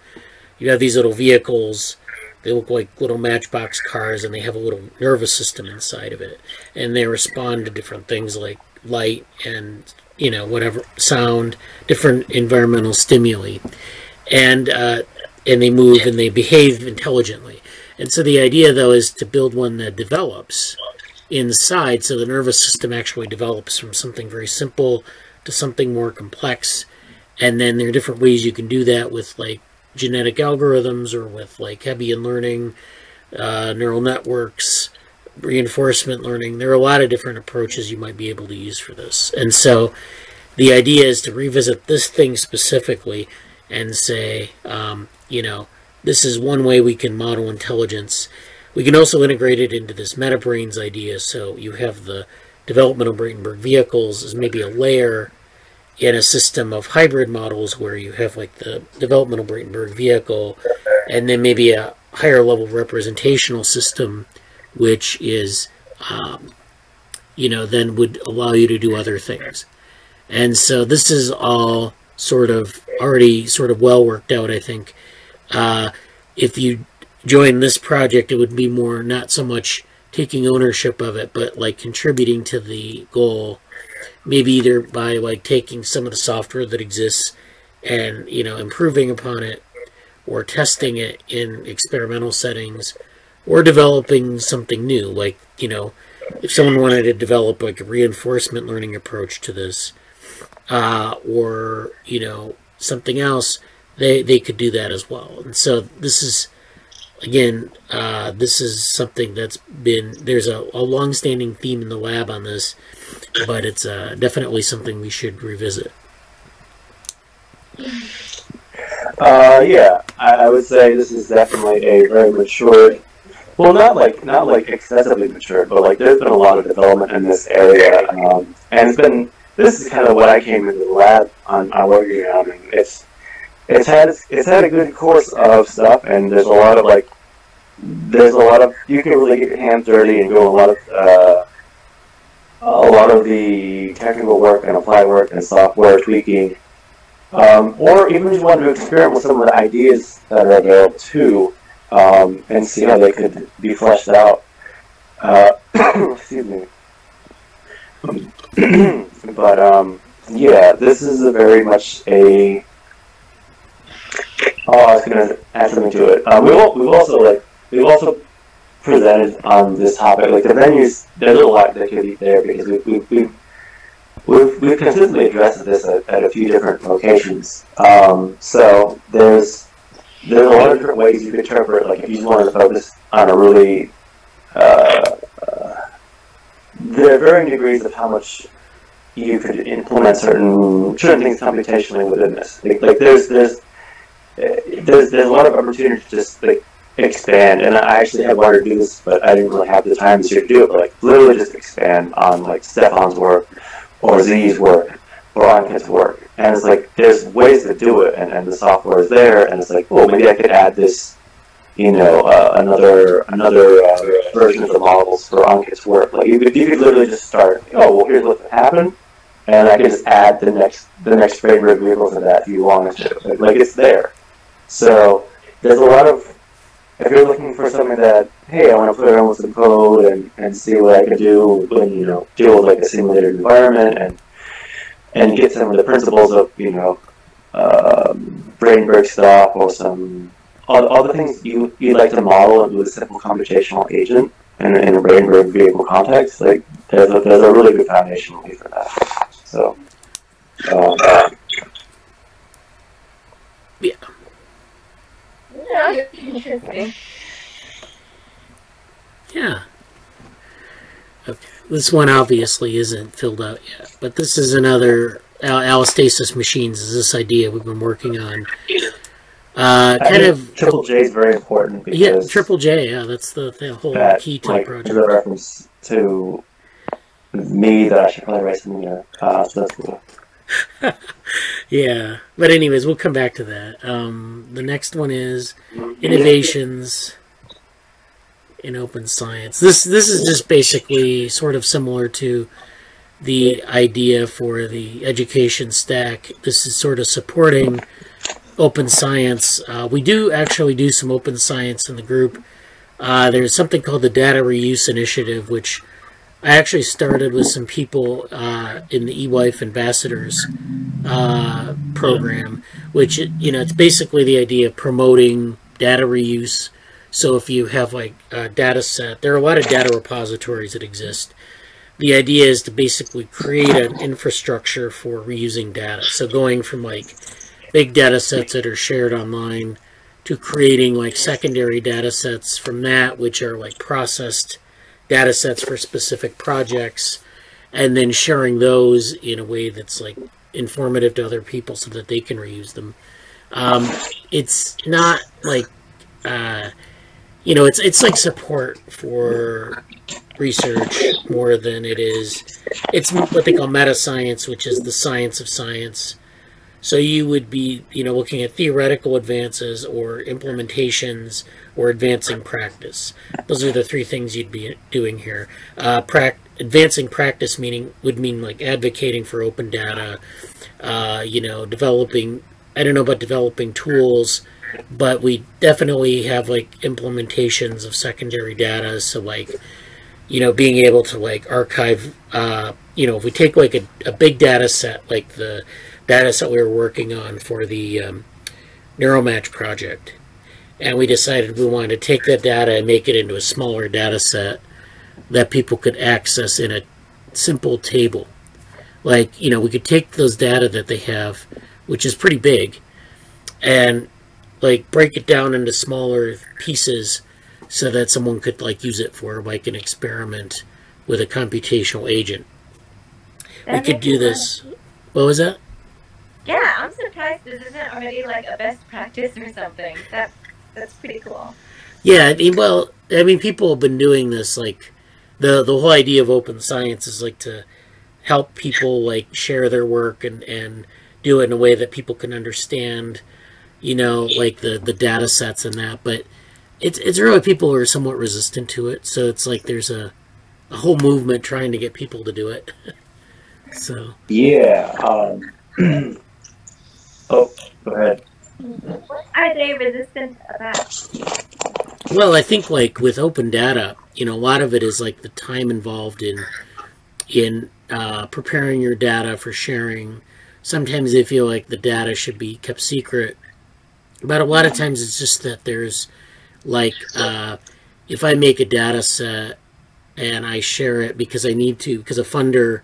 You have these little vehicles. They look like little matchbox cars, and they have a little nervous system inside of it. And they respond to different things like light and, you know, whatever, sound, different environmental stimuli. And they move and they behave intelligently. And so the idea, though, is to build one that develops inside, so the nervous system actually develops from something very simple to something more complex. And then there are different ways you can do that with, like, genetic algorithms or with, like, Hebbian learning, neural networks, reinforcement learning. There are a lot of different approaches you might be able to use for this. And so the idea is to revisit this thing specifically and say, you know, this is one way we can model intelligence. We can also integrate it into this MetaBrains idea. So you have the developmental Bradenburg vehicles as maybe a layer in a system of hybrid models where you have like the developmental Bradenburg vehicle and then maybe a higher level representational system, which is, you know, then would allow you to do other things. And so this is all sort of already sort of well worked out, I think. If you join this project, it would be more not so much taking ownership of it, but like contributing to the goal, maybe either by like taking some of the software that exists and, you know, improving upon it, or testing it in experimental settings, or developing something new. Like, you know, if someone wanted to develop like a reinforcement learning approach to this, or, you know, something else, they could do that as well. And so this is, again, this is something that's been, there's a long-standing theme in the lab on this, but it's definitely something we should revisit. Yeah, I would say this is definitely a very matured, well, not like excessively matured, but like there's been a lot of development in this area, and it's been, this is kind of what I came into the lab on working on, and it's had a good course of stuff, and there's a lot of you can really get your hands dirty and do a lot of the technical work and applied work and software tweaking, or even just want to experiment with some of the ideas that are available too, and see how they could be fleshed out. Excuse me. But yeah, this is a very much a. Oh, I was gonna add something to it. We've also presented on this topic. Like the venues, there's a lot that could be there because we've consistently addressed this at a few different locations. So there's a lot of different ways you could interpret. Like if you just wanted to focus on a really, there are varying degrees of how much you could implement certain things computationally within this. Like there's a lot of opportunity to just like expand, and I actually had wanted to do this, but I didn't really have the time this year to do it. But like literally just expand on like Stefan's work, or Z's work, or Ankit's work, and it's like there's ways to do it, and the software is there, and it's like, oh, maybe I could add this, you know, another version of the models for Ankit's work. Like you could literally just start, oh, well, here's what happened, and I can just add the next Bradenburg vehicle to that if you wanted to. Like it's there. So there's a lot of, if you're looking for something that, hey, I want to play around with some code and see what I can do when, you know, deal with like a simulated environment and get some of the principles of, you know, Bradenburg stuff, or some all the things you'd like to model with a simple computational agent in a Bradenburg vehicle context. Like there's a really good foundation for that. So yeah. Yeah, interesting. Yeah. Okay. This one obviously isn't filled out yet, but this is another allostasis machines. Is this idea we've been working on? Kind of Triple J is very important. Because yeah, Triple J. Yeah, that's the whole key type project. There's a reference to me that I should probably write something there. So that's cool. Yeah, but anyways, we'll come back to that. The next one is innovations in open science. This is just basically sort of similar to the idea for the education stack. This is sort of supporting open science. We do actually do some open science in the group. There's something called the Data Reuse Initiative, which I actually started with some people in the eWife Ambassadors program, which, it's basically the idea of promoting data reuse. So if you have like a data set, there are a lot of data repositories that exist. The idea is to basically create an infrastructure for reusing data. So going from like big data sets that are shared online to creating like secondary data sets from that, which are like processed data sets for specific projects, and then sharing those in a way that's like informative to other people so that they can reuse them. It's not like, it's like support for research more than it is. It's what they call meta science, which is the science of science. So you would be, looking at theoretical advances or implementations or advancing practice. Those are the three things you'd be doing here. Advancing practice would mean like advocating for open data, developing, I don't know about developing tools, but we definitely have like implementations of secondary data. So like, being able to like archive, if we take like a big data set, like the data set we were working on for the NeuroMatch project, and we decided we wanted to take that data and make it into a smaller data set that people could access in a simple table. Like, we could take those data that they have, which is pretty big, and like break it down into smaller pieces so that someone could like use it for like an experiment with a computational agent. We could do this. What was that? Yeah, I'm surprised this isn't already like a best practice or something. That's pretty cool. Yeah, people have been doing this. Like the whole idea of open science is like to help people like share their work and do it in a way that people can understand, like the data sets and that. But it's really people who are somewhat resistant to it. So it's like there's a whole movement trying to get people to do it. So yeah. Oh, go ahead. What are they resistant about? Well, I think like with open data, a lot of it is like the time involved in preparing your data for sharing. Sometimes they feel like the data should be kept secret, but a lot of times it's just that there's like if I make a data set and I share it because I need to, because a funder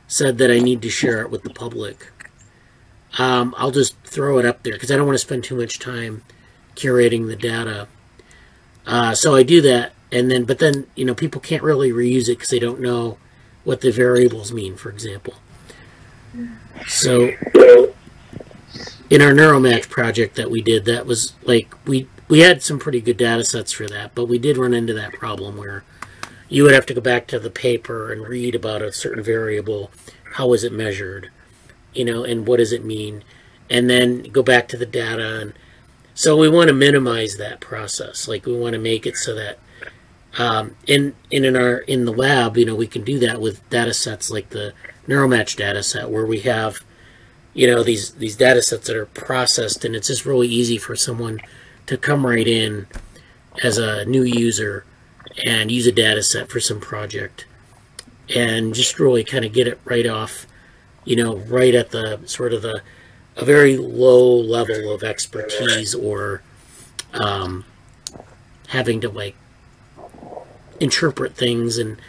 said that I need to share it with the public, I'll just throw it up there because I don't want to spend too much time curating the data. So I do that, but then people can't really reuse it because they don't know what the variables mean, for example. So in our NeuroMatch project that we did, that was like we had some pretty good data sets for that, but we did run into that problem where you would have to go back to the paper and read about a certain variable. How was it measured? And what does it mean? And then go back to the data. And so we want to minimize that process. Like we want to make it so that in the lab, we can do that with data sets like the NeuroMatch data set, where we have, these data sets that are processed, and it's just really easy for someone to come right in as a new user and use a data set for some project and just really kind of get it right off, right at the sort of a very low level of expertise or having to like interpret things, and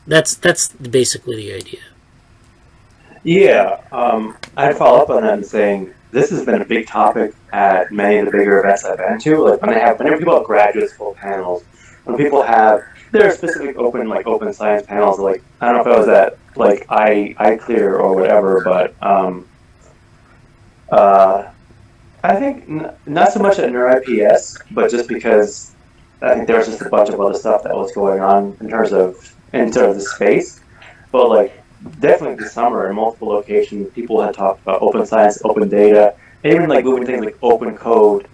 that's basically the idea. Yeah, I'd follow up on that and saying this has been a big topic at many of the bigger events I've been to. Like whenever people have graduate school panels, when people have there are specific open science panels. Like I don't know if it was at like iClear or whatever, but I think not so much at NeurIPS, but just because I think there was just a bunch of other stuff that was going on in terms of the space. But like definitely this summer in multiple locations, people had talked about open science, open data, and even like moving things like open code,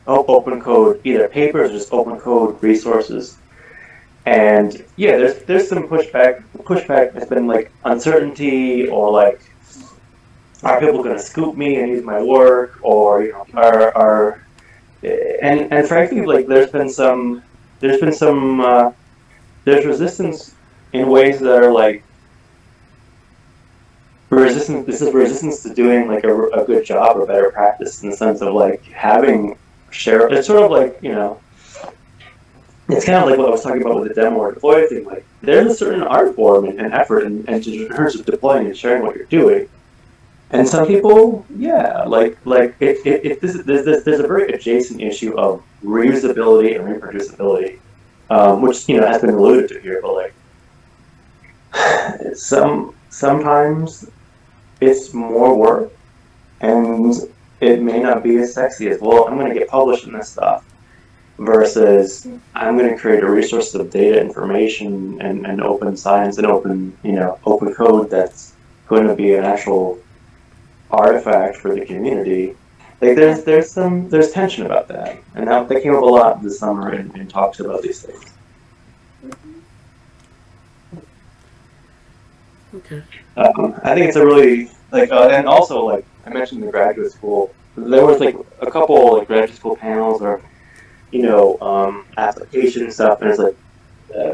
either papers or just open code resources. And yeah, there's some pushback. The pushback has been like uncertainty, or like, are people going to scoop me and use my work, or and frankly, like there's resistance in ways that are like resistance. This is resistance to doing like a good job or better practice, in the sense of like having share. It's sort of like, it's kind of like what I was talking about with the demo or deploy thing. Like there's a certain art form and effort in terms of deploying and sharing what you're doing. And some people, yeah, there's a very adjacent issue of reusability and reproducibility, which has been alluded to here. But like sometimes it's more work, and it may not be as sexy as, well, I'm going to get published in this stuff, versus I'm going to create a resource of data, information, and open science and open code that's going to be an actual artifact for the community. Like there's tension about that, and that came up a lot this summer in talks about these things. Okay. I think it's a really and also like I mentioned the graduate school. There was like a couple like graduate school panels or application stuff, and it's like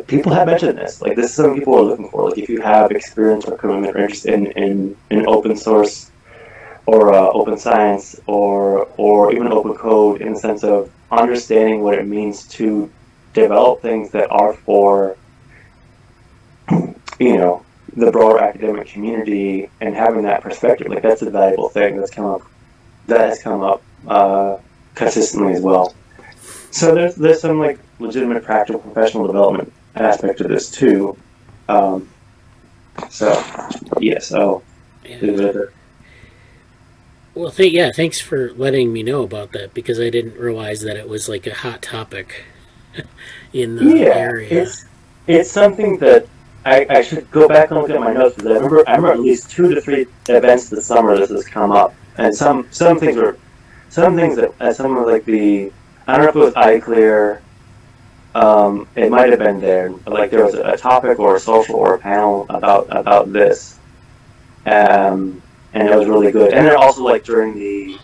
people have mentioned this. Like this is something people are looking for. Like if you have experience or commitment or interest in open source, or open science, or even open code, in the sense of understanding what it means to develop things that are for, the broader academic community, and having that perspective, like that's a valuable thing that has come up consistently as well. So there's some like legitimate practical professional development aspect to this too. Well, thanks for letting me know about that, because I didn't realize that it was like a hot topic in the area. It's something that I should go back and look at my notes, because I remember at least 2 to 3 events this summer this has come up, and some things that some of like the, I don't know if it was iClear, it might have been there, but like there was a topic or a social or a panel about this. And it was really good. And then also, like, during the...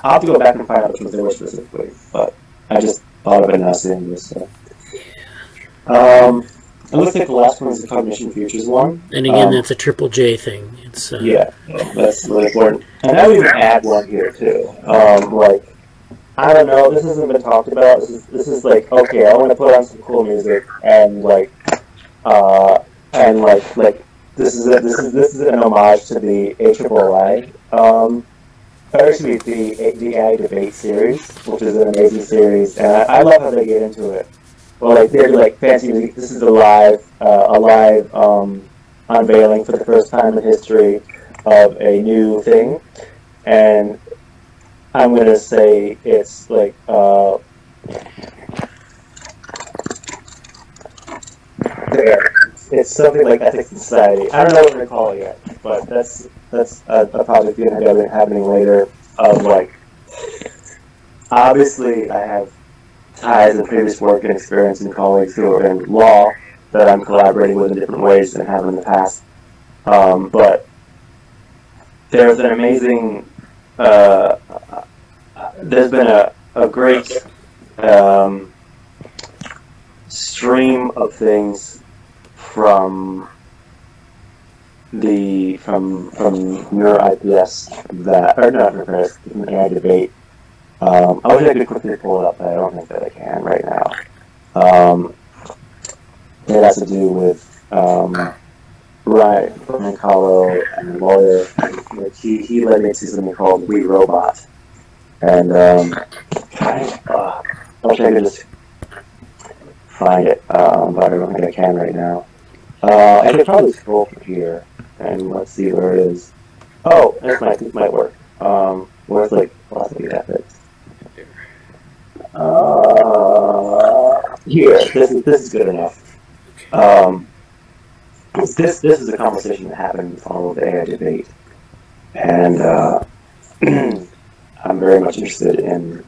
I'll have to go back and find out which ones they were specifically. But I just thought of it now seeing this. So. It looks like the last one is the Cognition Futures one. And again, that's a Triple J thing. It's that's really important. And I would even add one here, too. I don't know, this hasn't been talked about. This is like, okay, I want to put on some cool music, and, this is an homage to the AIII, the AI Debate series, which is an amazing series, and I love how they get into it. Well, like they're like fancy music. This is a live unveiling for the first time in history of a new thing, and I'm gonna say it's like it's something like Ethics in Society. I don't know what to call it yet, but that's a project going to be happening later. Of like, obviously, I have ties and previous work and experience and colleagues who are in law that I'm collaborating with in different ways than I have in the past. But there's an amazing. There's been a great stream of things from NeurIPS from AI Debate. I wish I could quickly pull it up, but I don't think that I can right now. It has to do with Ryan Kahlo, and a lawyer. Like he led me to something called We Robot, and I wish I could just find it, but I don't think I can right now. I could probably scroll from here, and let's see where it is. Oh, this might work. Where's like philosophy ethics? Here. This is good enough. This is a conversation that happened following the AI debate, and I'm very much interested in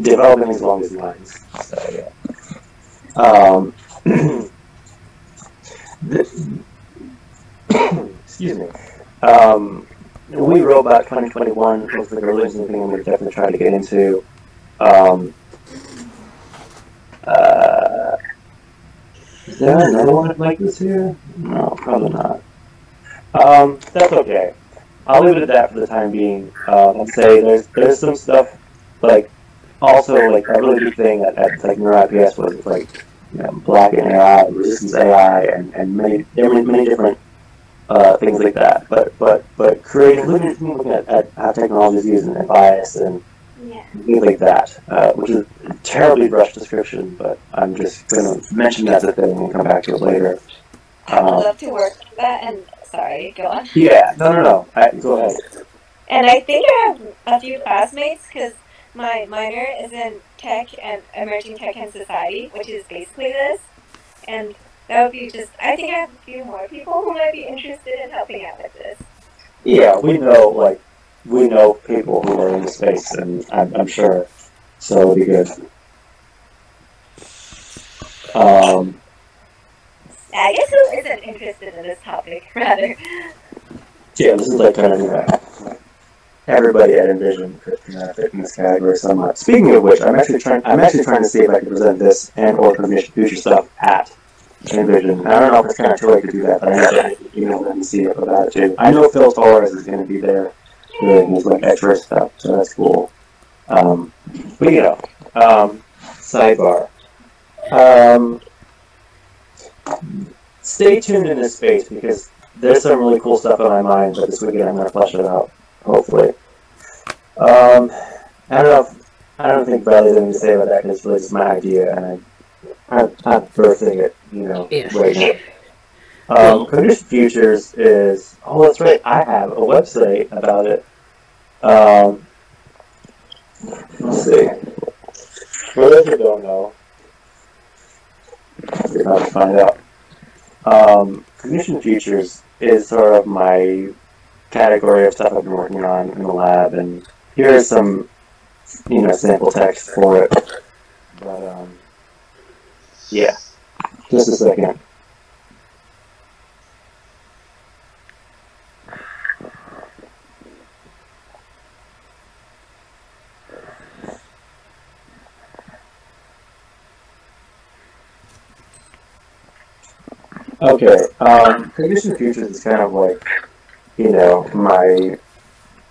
developing these along these lines. So, yeah. Excuse me. We wrote about 2021 was the religion thing, and we're definitely trying to get into. Is there another one like this here? No, probably not. That's okay. I'll leave it at that for the time being. I'd say there's some stuff like also like a really big thing at like NeuroIPS was like blocking AI, resistance AI, and many different things like that. But creating looking at how technology is used and bias and things like that, which is a terribly rushed description, but I'm just going to mention that as a thing and come back to it later. I would love to work with that, and sorry, go on. Yeah, no. Go ahead. And I think I have a few classmates, because my minor is in tech and emerging tech and society, which is basically this. And that would be just, I think I have a few more people who might be interested in helping out with this. Yeah, we know people who are in the space, and I'm sure, so it'll be good. I guess who isn't interested in this topic, rather. Yeah, this is like kind of everybody at Envision could fit in this category somewhat. Speaking of which, I'm actually trying to see if I can present this and or future stuff at Envision. I don't know if it's kind of too late to do that, but I know email them and see about it too. I know Phil Torres is going to be there doing his like extra stuff, so that's cool. But sidebar. Stay tuned in this space because there's some really cool stuff on my mind, but this weekend I'm going to flesh it out, hopefully. I don't think Bradley has anything to say about that because it's my idea, and I'm birthing it, right now. Condition Futures is, that's right, I have a website about it. Let's see. For those who don't know, see if I can find out. Cognition Futures is sort of my category of stuff I've been working on in the lab, and here's some, sample text for it. But, yeah. Just a second. Okay, Cognition Futures is kind of like, my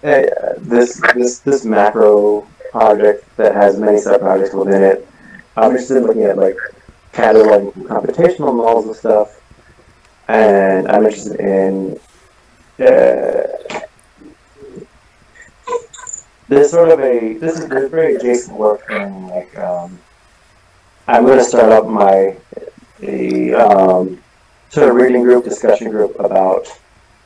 this macro project that has many sub-projects within it. I'm interested in looking at like cataloging computational models and stuff, and I'm interested in there's very adjacent work in like I'm going to start up sort of reading group, discussion group about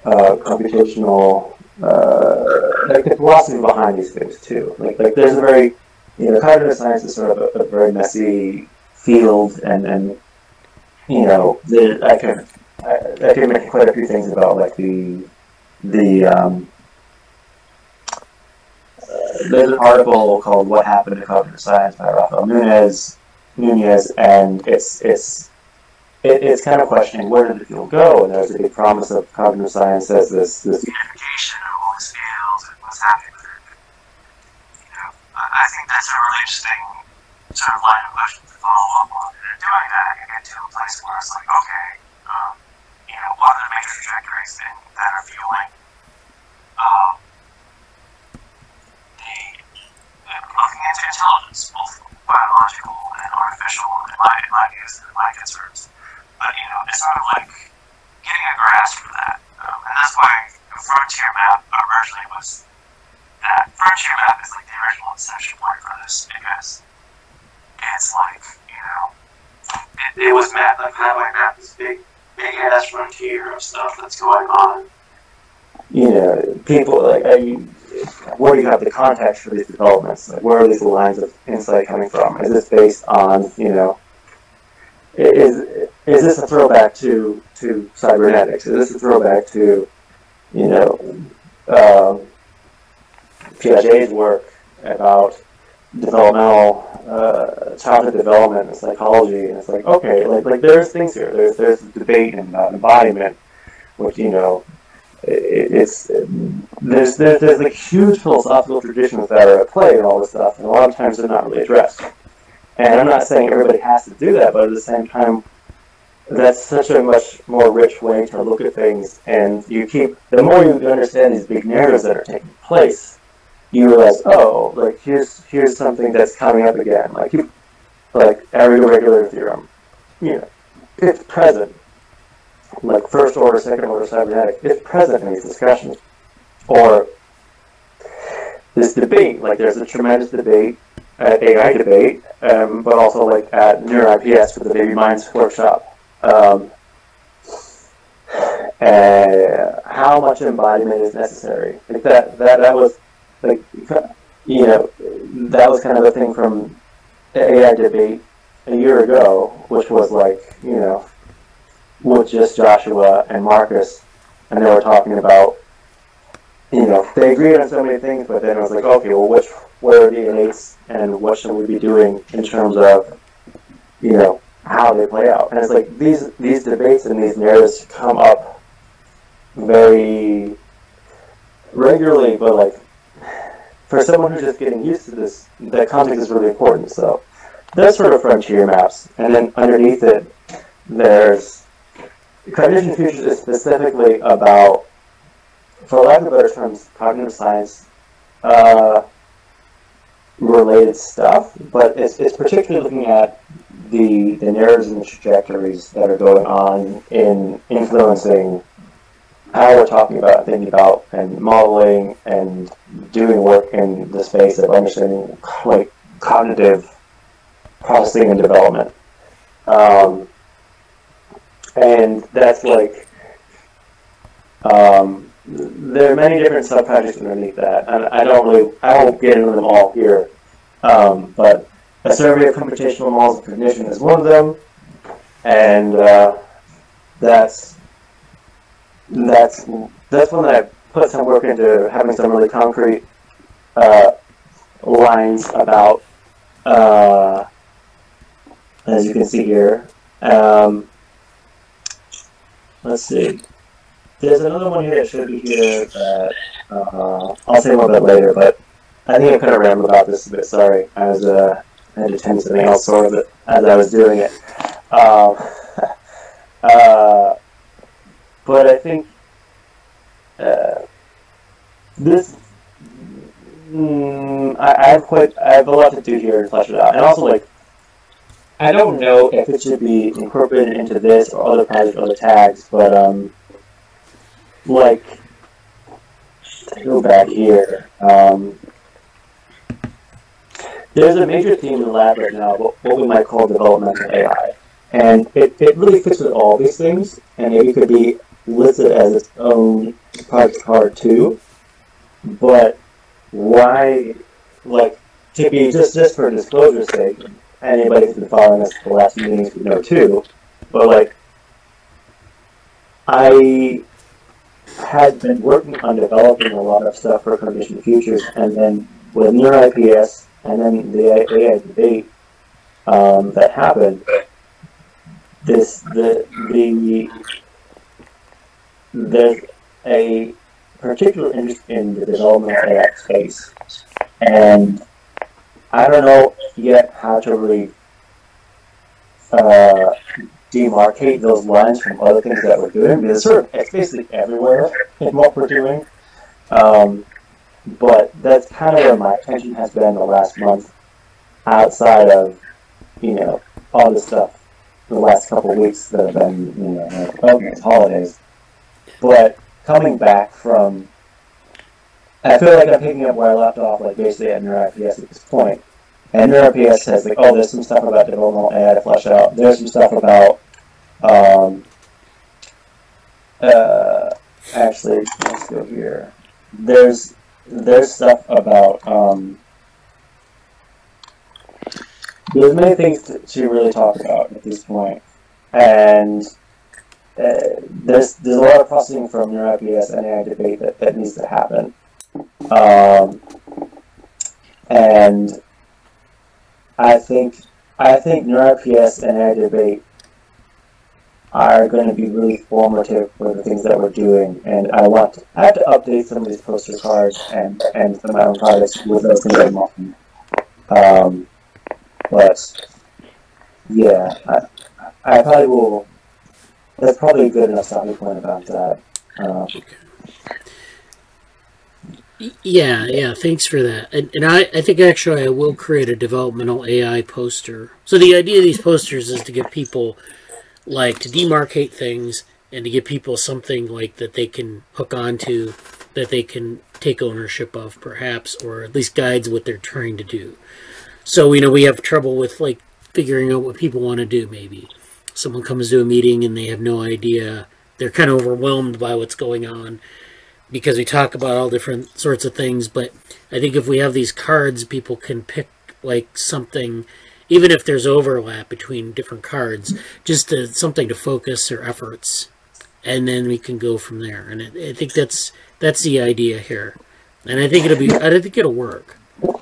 computational, like the philosophy behind these things too. Like there's a very, cognitive science is sort of a very messy field, and I can make quite a few things about like there's an article called "What Happened to Cognitive Science" by Rafael Nunez, and it's kind of questioning where did the field go, and there's a big promise of cognitive science as this unification of all these fields and what's happening with it. I think that's a really interesting sort of line of question to follow up on. And in doing that, you get to a place where it's like, okay, what are the major trajectories that are fueling looking into intelligence, both biological and artificial, in my views and my concerns. But, it's sort of like getting a grasp for that. And that's why the Frontier Map originally was that. Frontier Map is like the original inception point for this because it's like, it was mapped like that way, mapped this big ass frontier of stuff that's going on. People like, where do you have the context for these developments? Like, where are these lines of insight coming from? Is this based on, is this a throwback to cybernetics? Is this a throwback to, you know, Piaget's work about developmental childhood development and psychology? And it's like, okay, like there's things here. There's debate about embodiment, which, you know, there's like huge philosophical traditions that are at play and all this stuff, and a lot of times they're not really addressed. And I'm not saying everybody has to do that, but at the same time, that's such a much more rich way to look at things, and the more you understand these big narratives that are taking place, you realize, oh, like here's something that's coming up again, like irregular theorem, you know, it's present, like first order, second order cybernetics, it's present in these discussions, or this debate, like there's a tremendous debate at AI debate, but also like at NeurIPS for the Baby Minds workshop. How much embodiment is necessary? Like that was like, you know, that was kind of a thing from the AI debate a year ago, which was like, you know, with just Joshua and Marcus, and they were talking about, you know, they agreed on so many things, but then it was like, okay, well, what are the innates and what should we be doing in terms of, you know, how they play out? And it's like these debates and these narratives come up very regularly, but like for someone who's just getting used to this, that context is really important. So that's sort of frontier maps, and then underneath it, there's cognition futures is specifically about, for lack of better terms, cognitive science related stuff, but it's particularly looking at the narratives and the trajectories that are going on in influencing how we're talking about, thinking about, and modeling and doing work in the space of understanding like cognitive processing and development. And that's like there are many different subprojects underneath that, and I won't get into them all here. But a survey of computational models of cognition is one of them, and that's one that I put some work into, having some really concrete lines about, as you can see here. Let's see. There's another one here that should be here that I'll say more about later, but I think I kind of rambled about this a bit. Sorry, I had to attend to something else sort of as I was doing it. But I think this I have a lot to do here and flesh it out, and also like I don't know if it should be incorporated into this or other projects or other tags, but like to go back here. There's a major theme in the lab right now, what we might call developmental AI. And it really fits with all these things, and maybe could be listed as its own project card too. But why, like, to be just for disclosure's sake, anybody who's been following us for the last few meetings would know too, but like, I had been working on developing a lot of stuff for cognition futures, and then with NeurIPS, and then the AI debate that happened, there's a particular interest in the development of AI space, and I don't know yet how to really demarcate those lines from other things that we're doing, because it's basically everywhere in what we're doing. But that's kind of where my attention has been the last month, outside of, you know, all this stuff the last couple of weeks that have been, you know, like, okay, it's holidays. But coming back from, I feel like I'm picking up where I left off, like basically at NeurIPS at this point. And NeurIPS says, like, oh, there's some stuff about developmental AI to flesh out. There's some stuff about, actually, let's go here. There's stuff about, there's many things to really talk about at this point. and there's a lot of processing from NeurIPS and AI debate that needs to happen. And I think NeurIPS and AI debate are going to be really formative for the things that we're doing, and I have to update some of these poster cards and some of my own projects with those things in mind. But yeah, I probably will. That's probably a good enough stopping point about that. Yeah, thanks for that. And I think actually I will create a developmental AI poster. So the idea of these posters is to give people, like, to demarcate things and to give people something like that they can hook onto, that they can take ownership of perhaps, or at least guides what they're trying to do. So, we have trouble with, like, figuring out what people want to do, maybe. Someone comes to a meeting and they have no idea. They're kind of overwhelmed by what's going on because we talk about all different sorts of things. But I think if we have these cards, people can pick, like, something, even if there's overlap between different cards, just something to focus their efforts. And then we can go from there. And I think that's the idea here. And I think it'll work.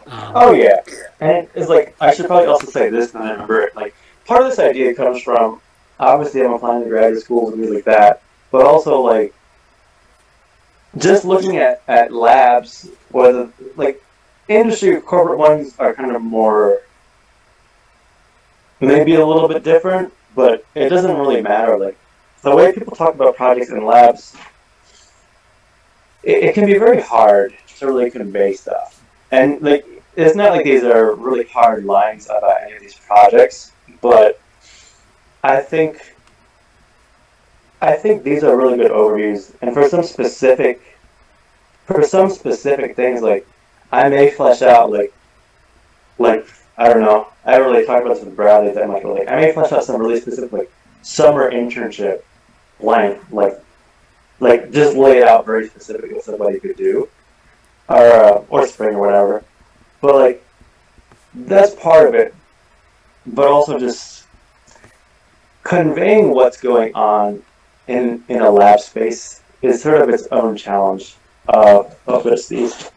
Oh yeah, and it's like, I should probably also say this, and I remember it. Like, part of this idea comes from, obviously I'm applying to graduate schools and things like that, but also, like, just looking at labs, whether, like, industry corporate ones are kind of more, maybe a little bit different, but it doesn't really matter. Like, the way people talk about projects in labs, it can be very hard to really convey stuff. And, like, it's not like these are really hard lines about any of these projects, but I think these are really good overviews. And for some specific things, like, I may flesh out, like I don't know, I haven't really talked about this with Bradley that much, but, like, I may flesh out some really specific, like, summer internship length, like just lay it out very specifically what somebody could do. Or spring or whatever, but, like, that's part of it. But also just conveying what's going on in a lab space is sort of its own challenge. Steve.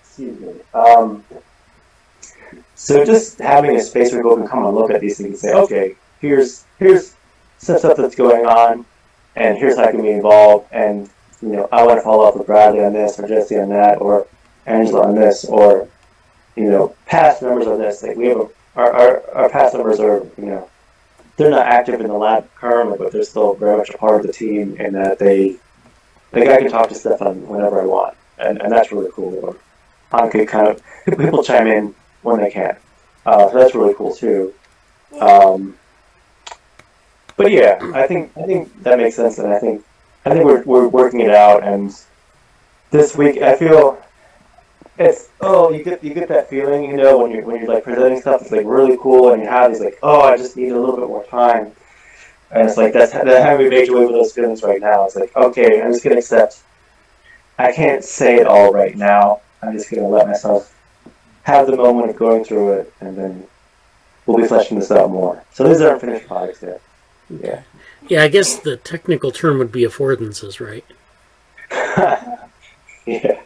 Excuse me. So just having a space where people can come and look at these things and say, okay, here's some stuff that's going on, and here's how I can be involved, and, I want to follow up with Bradley on this, or Jesse on that, or Angela on this, or, past members on this. Like, we have our past members are, they're not active in the lab currently, but they're still very much a part of the team, and that I can talk to Stefan whenever I want, and that's really cool. Or Anke kind of, people chime in when they can, so that's really cool too. But yeah, I think that makes sense, and I think we're working it out. And this week, I feel it's you get that feeling, when you're like presenting stuff, it's like really cool, and you have these, like, I just need a little bit more time, and it's like that's having a major way with those feelings right now. It's like, okay, I'm just gonna accept. I can't say it all right now. I'm just gonna let myself have the moment of going through it, and then we'll be fleshing this out more. So these aren't finished products yet. Yeah. Yeah, I guess the technical term would be affordances, right? Yeah.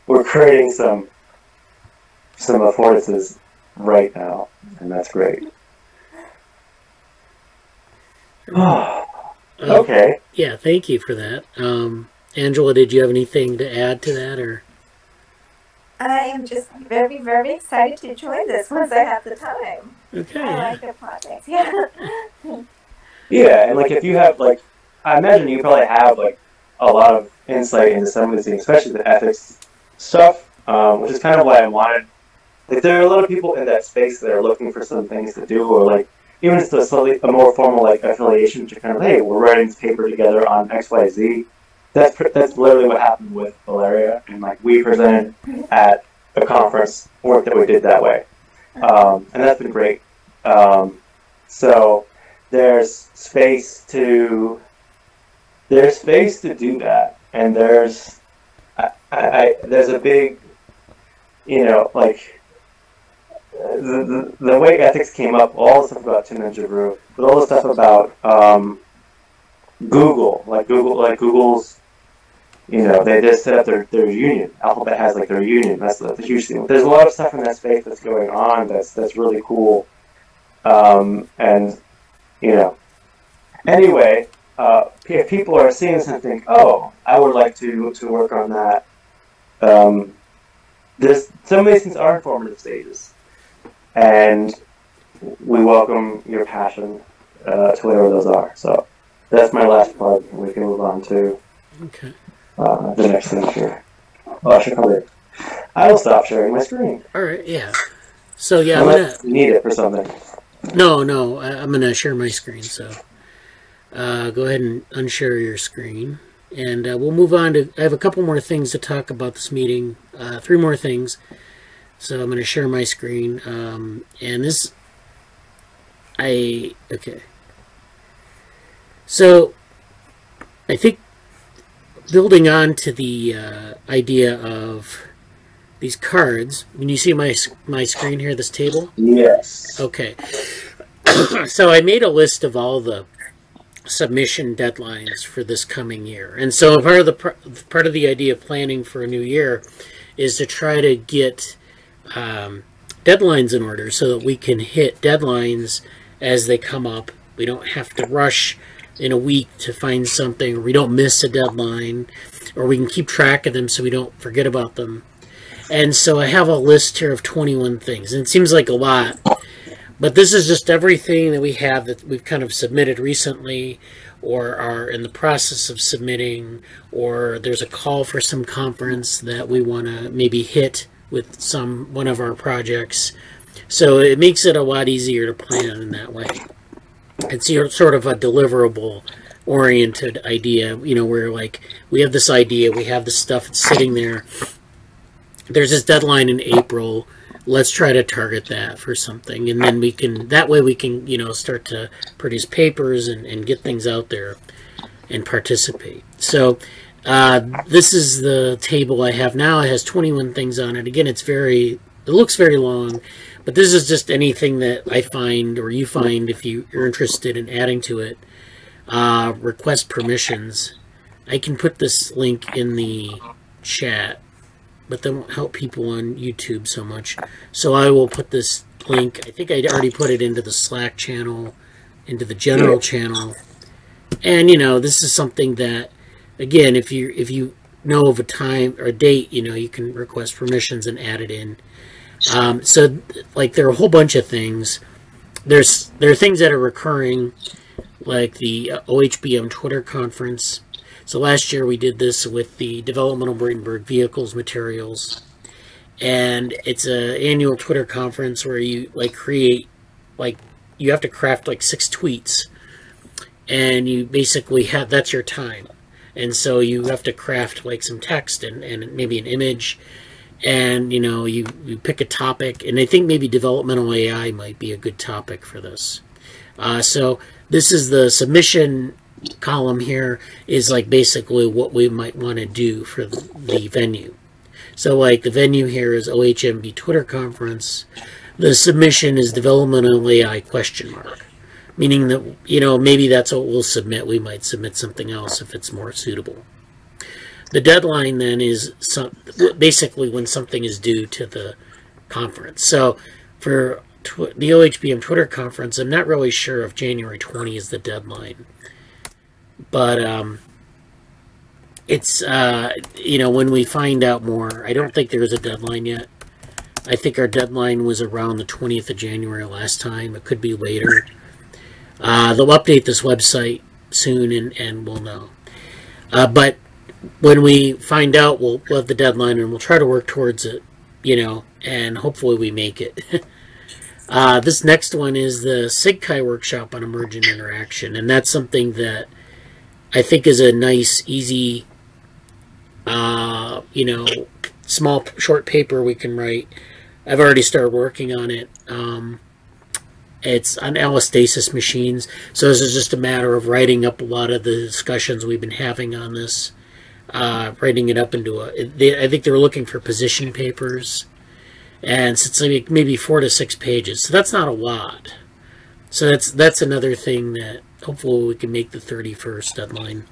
We're creating some affordances right now, and that's great. Okay. Yeah, thank you for that. Angela, did you have anything to add to that, or? I am just very, very excited to join this once I have the time. Okay. I like the project. Yeah. Yeah, and, like, if you have, like, I imagine you probably have, like, a lot of insight into some of these things, especially the ethics stuff, which is kind of why I wanted. Like, there are a lot of people in that space that are looking for some things to do, or, like, even just a more formal, like, affiliation to kind of, hey, we're writing this paper together on XYZ. That's literally what happened with Valeria, and, like, we presented at a conference work that we did that way, and that's been great. So there's space to do that, and there's a big, like, the way ethics came up, all the stuff about Two Ninja Brew, but all the stuff about Google's, they just set up their union. Alphabet has like their union. That's the huge thing. There's a lot of stuff in that space that's going on that's really cool. And anyway, if people are seeing this and think, oh, I would like to work on that. Some of these things are in formative stages, and we welcome your passion to whatever those are. So that's my last plug. We can move on to the next thing here. Oh, I should cover it. I will stop sharing my screen. All right, yeah. So yeah, unless you need it for something. No, I'm gonna share my screen. So go ahead and unshare your screen, and we'll move on to. I have a couple more things to talk about this meeting. 3 more things. So I'm gonna share my screen, and this. Okay. So I think building on to the idea of these cards, when you see my screen here, this table? Yes. Okay. So I made a list of all the submission deadlines for this coming year. And so part of the idea of planning for a new year is to try to get deadlines in order so that we can hit deadlines as they come up. We don't have to rush in a week to find something, or we don't miss a deadline, or we can keep track of them so we don't forget about them. And so I have a list here of 21 things, and it seems like a lot, but this is just everything that we have that we've kind of submitted recently, or are in the process of submitting, or there's a call for some conference that we want to maybe hit with one of our projects. So it makes it a lot easier to plan in that way. It's sort of a deliverable-oriented idea, where like we have this idea, we have this stuff that's sitting there. There's this deadline in April. Let's try to target that for something, and then that way we can start to produce papers and get things out there and participate. So this is the table I have now. It has 21 things on it. Again, it looks very long. But this is just anything that I find or you find if you're interested in adding to it. Request permissions. I can put this link in the chat, but that won't help people on YouTube so much. So I will put this link. I think I already put it into the Slack channel, into the general channel. And, this is something that, again, if you know of a time or a date, you can request permissions and add it in. So, like, there are a whole bunch of things. There are things that are recurring, like the OHBM Twitter conference. So last year we did this with the Developmental Bradenburg Vehicles materials. And it's an annual Twitter conference where you, you have to craft, 6 tweets. And you basically that's your time. And so you have to craft, some text and maybe an image. And, you pick a topic, and I think maybe developmental AI might be a good topic for this. So this is the submission column here is basically what we might want to do for the venue. So the venue here is OHMB Twitter conference. The submission is developmental AI ? Meaning that, maybe that's what we'll submit. We might submit something else if it's more suitable. The deadline then is basically when something is due to the conference. So for the OHBM Twitter conference, I'm not really sure if January 20 is the deadline. But it's, when we find out more, I don't think there is a deadline yet. I think our deadline was around the 20th of January last time. It could be later. They'll update this website soon and we'll know. But when we find out, we'll have the deadline and we'll try to work towards it, and hopefully we make it. This next one is the SIGCHI workshop on emergent interaction, and that's something that I think is a nice, easy, small, short paper we can write. I've already started working on it. It's on allostasis machines, so this is just a matter of writing up a lot of the discussions we've been having on this. Writing it up into I think they were looking for position papers, And so it's like maybe 4 to 6 pages. So that's not a lot. So that's another thing that hopefully we can make the 31st deadline.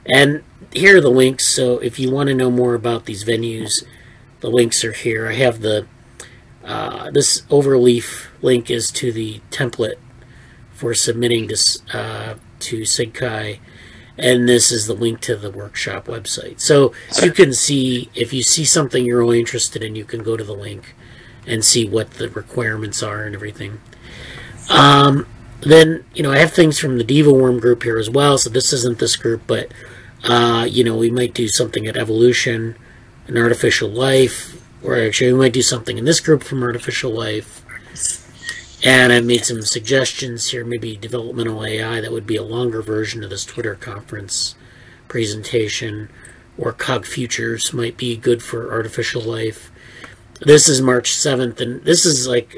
And here are the links. So if you want to know more about these venues, the links are here. I have the this overleaf link is to the template for submitting this to SIGCHI, and this is the link to the workshop website. So you can see, if you see something you're really interested in, you can go to the link and see what the requirements are and everything. Then, you know, I have things from the DevoWorm group here as well, so this isn't this group, but, you know, we might do something at Evolution and Artificial Life, or actually we might do something in this group from Artificial Life. And I've made some suggestions here, maybe developmental AI, that would be a longer version of this Twitter conference presentation, or Cog Futures might be good for Artificial Life. This is March 7th, and this is like,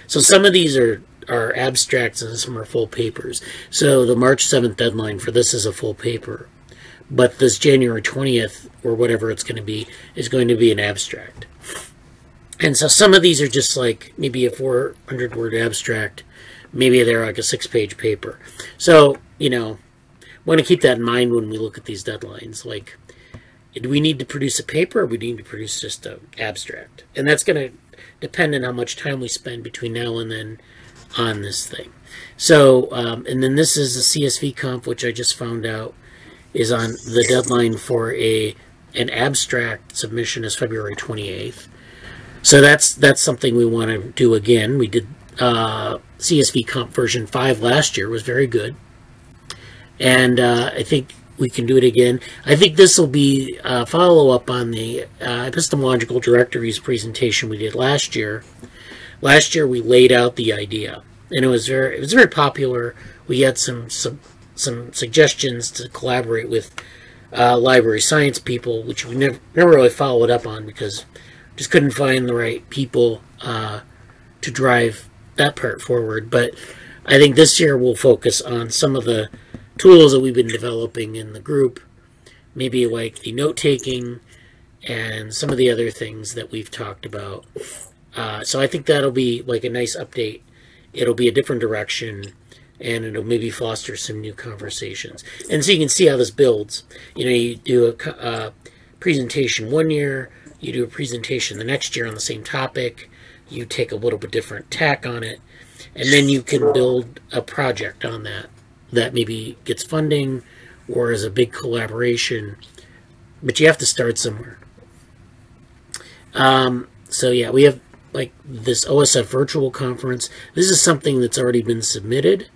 so some of these are abstracts and some are full papers. So the March 7th deadline for this is a full paper. But this January 20th, or whatever it's going to be, is going to be an abstract. And so some of these are just like maybe a 400-word abstract. Maybe they're like a 6-page paper. So, you know, want to keep that in mind when we look at these deadlines. Like, do we need to produce a paper, or do we need to produce just an abstract? And that's going to depend on how much time we spend between now and then on this thing. So, and then this is the CSV Conf, which I just found out is on the deadline for an abstract submission is February 28th. So that's something we want to do again. We did CSV Comp version 5 last year, was very good. And I think we can do it again. I think this will be a follow-up on the epistemological directories presentation we did last year. Last year we laid out the idea, and it was very popular. We had some suggestions to collaborate with library science people, which we never really followed up on because just couldn't find the right people to drive that part forward. But I think this year we'll focus on some of the tools that we've been developing in the group, maybe like the note-taking and some of the other things that we've talked about. So I think that'll be like a nice update. It'll be a different direction, and it'll maybe foster some new conversations. And so you can see how this builds. You know, you do a presentation one year, you do a presentation the next year on the same topic, you take a little bit different tack on it, and then you can build a project on that maybe gets funding or is a big collaboration, but you have to start somewhere. So yeah, we have like this OSF virtual conference. This is something that's already been submitted.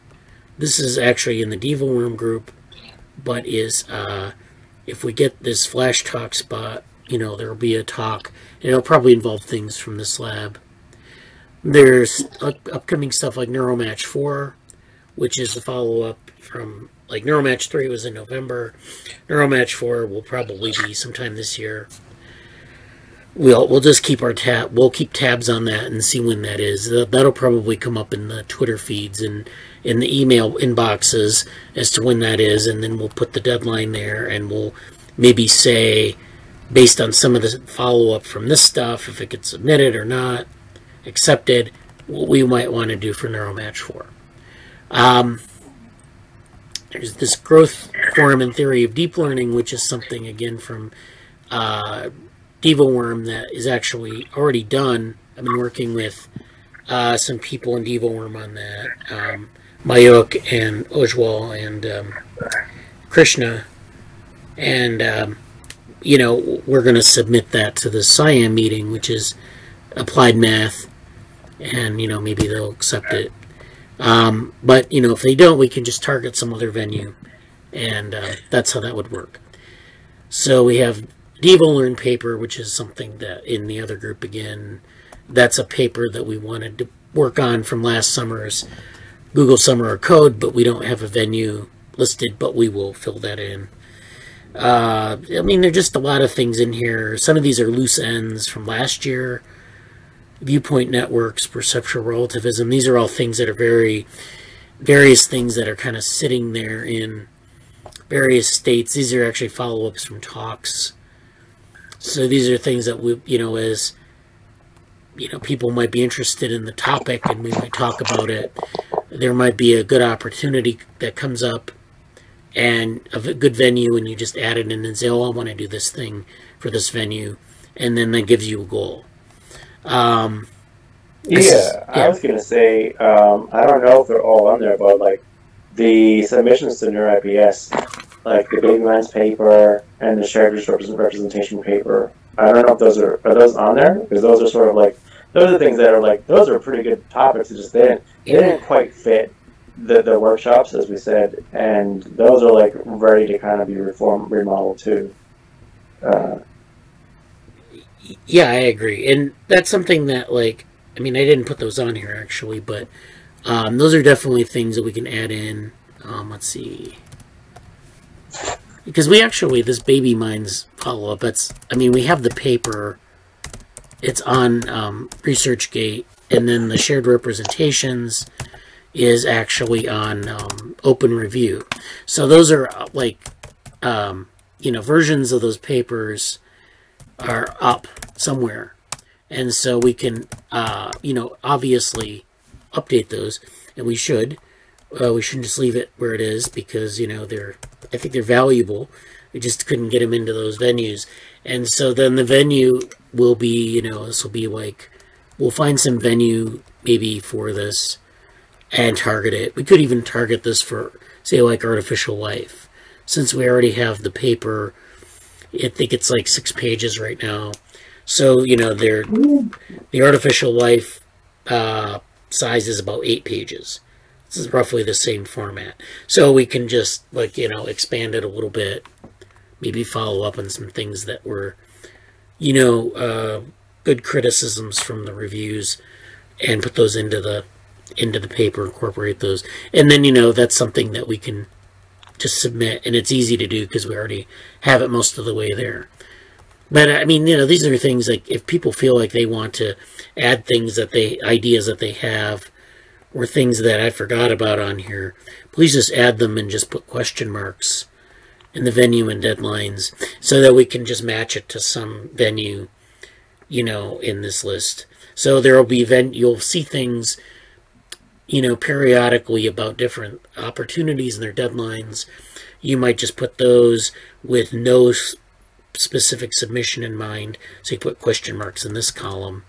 This is actually in the DevoWorm group, but is if we get this Flash Talk spot, you know, there will be a talk, and it'll probably involve things from this lab. There's upcoming stuff like Neuromatch 4, which is a follow-up from, like, Neuromatch 3 was in November. Neuromatch 4 will probably be sometime this year. We'll just keep we'll keep tabs on that and see when that is. That'll probably come up in the Twitter feeds and in the email inboxes as to when that is, and then we'll put the deadline there, and we'll maybe say, based on some of the follow-up from this stuff, if it gets submitted or not, accepted, what we might want to do for Neuromatch 4. There's this growth forum and theory of deep learning, which is something, again, from DevoWorm that is actually already done. I've been working with some people in DevoWorm on that. Mayuk and Ojwal and Krishna. And, you know, we're going to submit that to the SciAm meeting, which is applied math. And, you know, maybe they'll accept it. But, you know, if they don't, we can just target some other venue. And that's how that would work. So we have DevoLearn paper, which is something that in the other group, again, that's a paper that we wanted to work on from last summer's Google Summer of Code, but we don't have a venue listed, but we will fill that in. I mean, there are just a lot of things in here. Some of these are loose ends from last year. Viewpoint networks, perceptual relativism. These are all things that are various things that are kind of sitting there in various states. These are actually follow-ups from talks. So these are things that we, you know, as you know, people might be interested in the topic and we might talk about it. There might be a good opportunity that comes up and of a good venue, and you just add it in and say, oh, I want to do this thing for this venue, and then that gives you a goal. I was going to say, I don't know if they're all on there, but like the submissions to NeurIPS, like the Baby Minds paper and the shared representation paper, I don't know if those are those on there? Because those are sort of like, those are things that are like, those are pretty good topics. It's just they didn't quite fit the workshops, as we said, and those are like ready to kind of be remodeled too. Yeah, I agree. And that's something that, like, I mean, I didn't put those on here actually, but those are definitely things that we can add in. Let's see. Because we actually, this Baby Minds follow-up, I mean, we have the paper. It's on ResearchGate, and then the shared representations is actually on Open Review. So those are, like, you know, versions of those papers are up somewhere. And so we can, you know, obviously update those, and we should. We shouldn't just leave it where it is because, you know, I think they're valuable. We just couldn't get them into those venues. And so then the venue will be, you know, this will be like, we'll find some venue maybe for this and target it. We could even target this for, say, like Artificial Life. Since we already have the paper, I think it's like 6 pages right now. So, you know, the Artificial Life size is about 8 pages. This is roughly the same format. So we can just, like, you know, expand it a little bit. Maybe follow up on some things that were, you know, good criticisms from the reviews and put those into the paper, incorporate those. And then, you know, that's something that we can just submit. And it's easy to do because we already have it most of the way there. But, I mean, you know, these are things like if people feel like they want to add things ideas that they have, or things that I forgot about on here, please just add them and just put question marks in the venue and deadlines so that we can just match it to some venue, you know, in this list. So there will be you'll see things, you know, periodically about different opportunities and their deadlines. You might just put those with no specific submission in mind. So you put question marks in this column.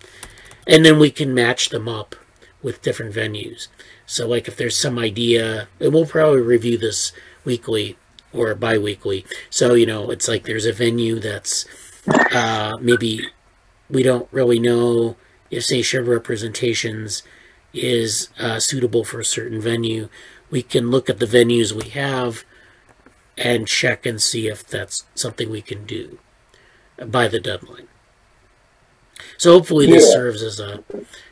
And then we can match them up with different venues. So like if there's some idea, and we'll probably review this weekly or bi-weekly. So, you know, it's like there's a venue that's maybe we don't really know if, say, shared representations is suitable for a certain venue. We can look at the venues we have and check and see if that's something we can do by the deadline. So hopefully this serves as a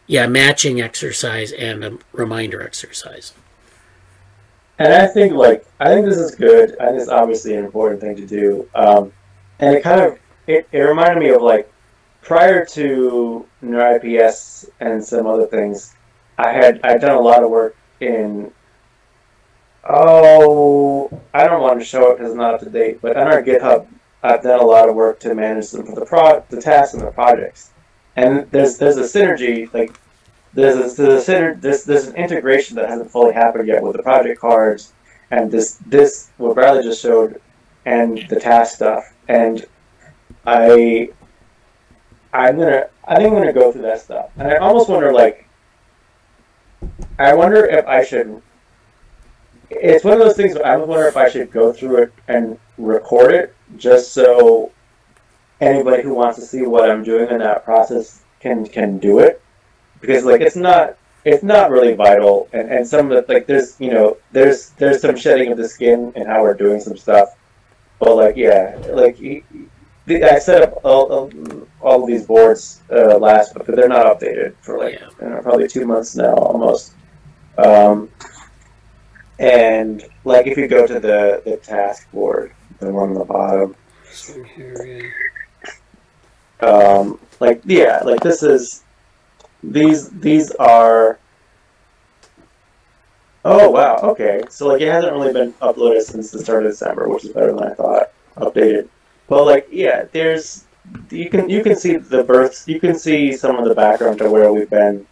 matching exercise and a reminder exercise. And I think this is good. I think it's obviously an important thing to do. And it kind of it reminded me of like prior to NeurIPS and some other things, I'd done a lot of work in I don't want to show it because it's not up to date, but on our GitHub I've done a lot of work to manage them for the tasks and the projects. And there's a synergy, like there's an integration that hasn't fully happened yet with the project cards and this what Bradley just showed and the task stuff. And I think I'm gonna go through that stuff. And I almost wonder if I should. It's one of those things where I wonder if I should go through it and record it just so anybody who wants to see what I'm doing in that process can do it, because like it's not really vital, and some of the there's some shedding of the skin in how we're doing some stuff, but I set up all of these boards last, but they're not updated for probably 2 months now almost. And like if you go to the task board, the one on the bottom. These are. Oh wow, okay. So like it hasn't really been uploaded since the start of December, which is better than I thought. Updated, but there's you can see the births. You can see some of the background to where we've been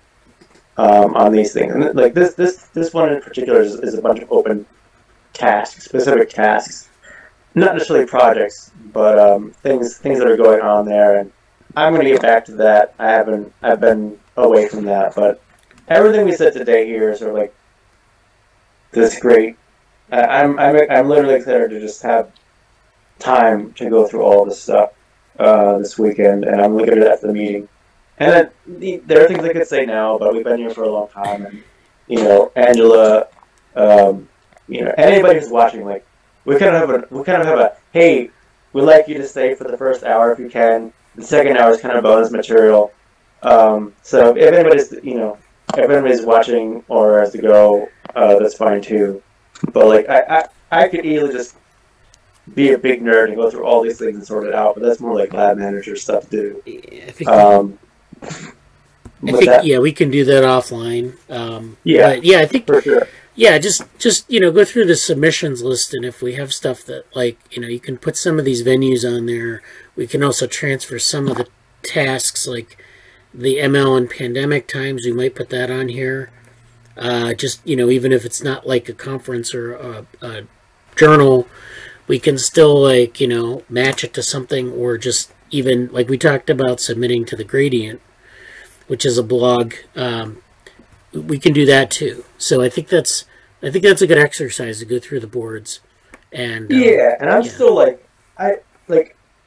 on these things. And like this one in particular is a bunch of open tasks, specific tasks, not necessarily projects, but things that are going on there. And I'm going to get back to that. I've been away from that, but everything we said today here is sort of like this great. I'm literally excited to just have time to go through all this stuff this weekend, and I'm looking at the meeting. And then there are things I could say now, but we've been here for a long time, and Angela, anybody who's watching, like we kind of have a hey, we'd like you to stay for the first hour if you can. The second hour is kind of bonus material. So if anybody's watching or has to go, that's fine too. But like I could easily just be a big nerd and go through all these things and sort it out, but that's more like lab manager stuff to do. Yeah, we can do that offline. I think for sure. Yeah, just go through the submissions list, and if we have stuff that you can put some of these venues on there. We can also transfer some of the tasks, like the ML and pandemic times. We might put that on here. Even if it's not like a conference or a journal, we can still match it to something, or just even like we talked about submitting to the Gradient, which is a blog. We can do that too. So I think that's a good exercise to go through the boards. And and I'm still as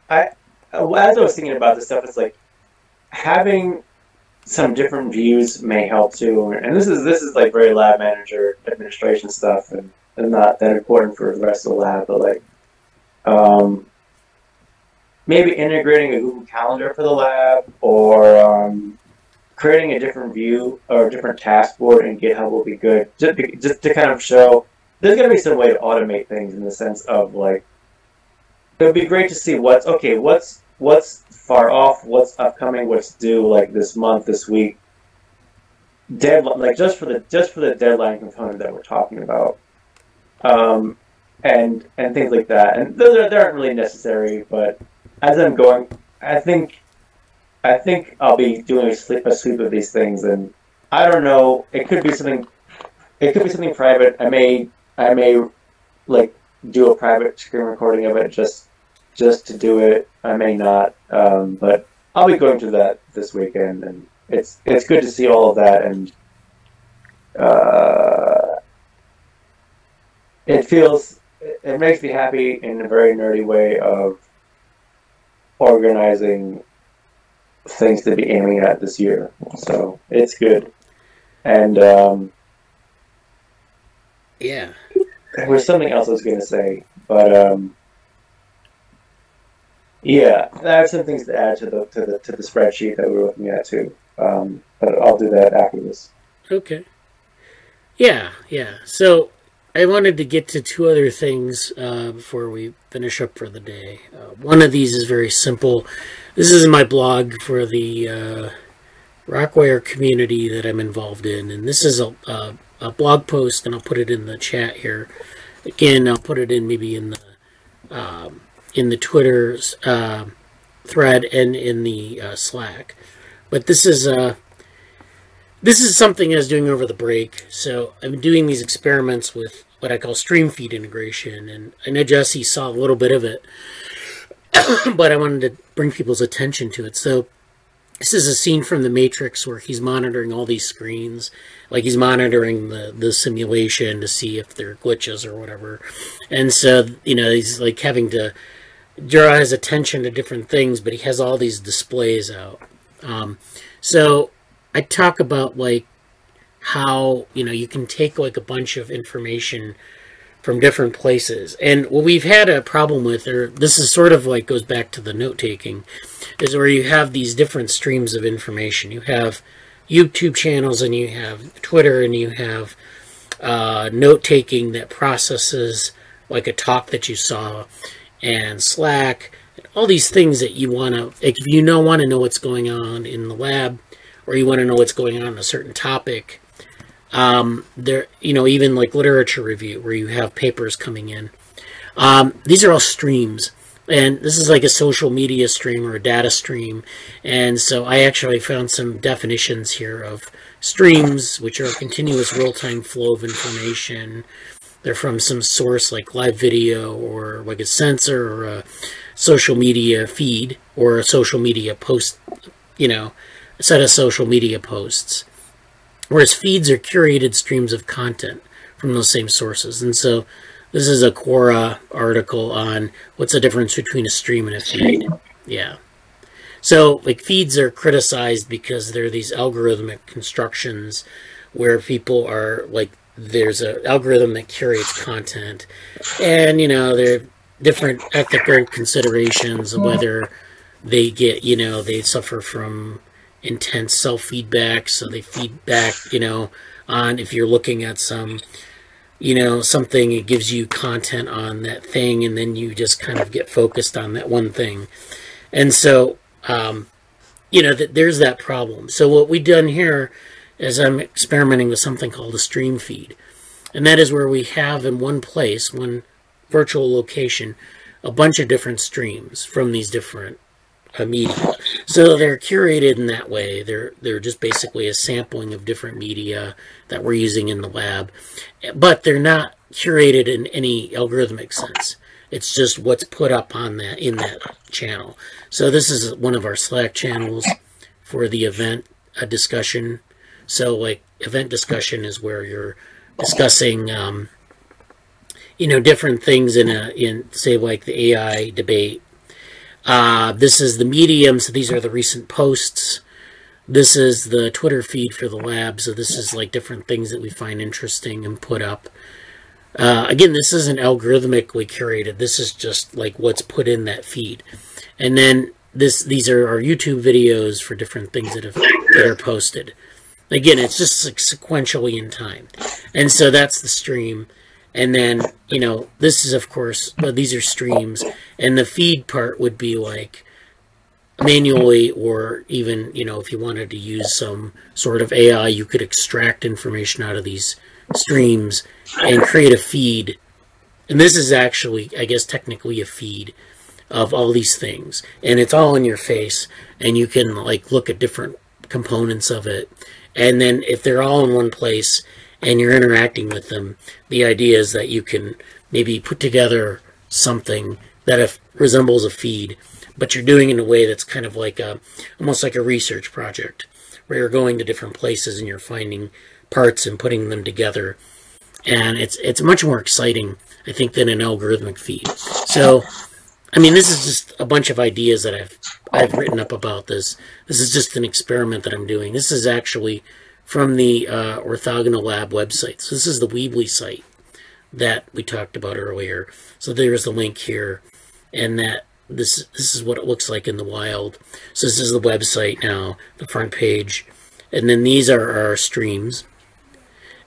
I was thinking about this stuff, it's like having some different views may help too. And this is like very lab manager administration stuff, and not that important for the rest of the lab, but maybe integrating a Google Calendar for the lab, or creating a different view or a different task board in GitHub will be good. Just to kind of show there's going to be some way to automate things, in the sense of it would be great to see what's far off, what's upcoming, what's due this month, this week. Deadline, just for the deadline component that we're talking about, and things like that. And they aren't really necessary, but as I'm going, I think I'll be doing a sweep of these things, and I don't know. It could be something private. I may do a private screen recording of it just to do it. I may not, but I'll be going to that this weekend, and it's good to see all of that, and it makes me happy in a very nerdy way of organizing things to be aiming at this year. So it's good. And there was something else I was going to say, but I have some things to add to the spreadsheet that we're looking at too. But I'll do that after this. Okay. Yeah. So I wanted to get to two other things before we finish up for the day. One of these is very simple. This is my blog for the Rockwire community that I'm involved in, and this is a blog post, and I'll put it in the chat here. Again, I'll put it in maybe in the Twitter thread and in the Slack. But this is something I was doing over the break. So I'm doing these experiments with what I call stream feed integration, and I know Jesse saw a little bit of it, but I wanted to bring people's attention to it. So this is a scene from The Matrix where he's monitoring all these screens, like he's monitoring the simulation to see if there are glitches or whatever. And so, he's like having to draw his attention to different things, but he has all these displays out. So I talk about how you can take a bunch of information from different places, and what we've had a problem with, or this is sort of goes back to the note-taking, is where you have these different streams of information. You have YouTube channels, and you have Twitter, and you have note-taking that processes a talk that you saw, and Slack, and all these things that you want to, if you want to know what's going on in the lab, or you want to know what's going on a certain topic. There, even literature review where you have papers coming in. These are all streams. And this is like a social media stream or a data stream. And so I actually found some definitions here of streams, which are a continuous real-time flow of information. They're from some source like live video or like a sensor or a social media feed or a social media post, you know, a set of social media posts. Whereas feeds are curated streams of content from those same sources. And so this is a Quora article on what's the difference between a stream and a feed. Yeah. So, like, feeds are criticized because they're these algorithmic constructions where people are, like, there's an algorithm that curates content. And, you know, there are different ethical considerations of whether they get, you know, they suffer from intense self-feedback. So they feed back, you know, on if you're looking at some, you know, something, it gives you content on that thing, and then you just kind of get focused on that one thing. And so, you know, there's that problem. So what we've done here is I'm experimenting with something called a stream feed. And that is where we have in one place, one virtual location, a bunch of different streams from these different media. So they're curated in that way. They're just basically a sampling of different media that we're using in the lab. But they're not curated in any algorithmic sense. It's just what's put up on that in that channel. So this is one of our Slack channels for the event discussion. So like event discussion is where you're discussing you know, different things in say like the AI debate. This is the Medium, so these are the recent posts. This is the Twitter feed for the lab, so this is like different things that we find interesting and put up. Again, this isn't algorithmically curated. This is just like what's put in that feed. And then these are our YouTube videos for different things that are posted. Again, it's just like sequentially in time. And so that's the stream. And then, you know, this is, of course, these are streams. And the feed part would be like manually, or even, you know, if you wanted to use some sort of AI, you could extract information out of these streams and create a feed. And this is actually, I guess, technically a feed of all these things. And it's all in your face. And you can, like, look at different components of it. And then if they're all in one place and you're interacting with them, the idea is that you can maybe put together something that resembles a feed, but you're doing it in a way that's kind of like almost like a research project, where you're going to different places and you're finding parts and putting them together. And it's much more exciting, I think, than an algorithmic feed. So, I mean, this is just a bunch of ideas that I've written up about this. This is just an experiment that I'm doing. This is actually from the Orthogonal Lab website. So this is the Weebly site that we talked about earlier. So there's the link here, and that this is what it looks like in the wild. So this is the website now, the front page, and then these are our streams.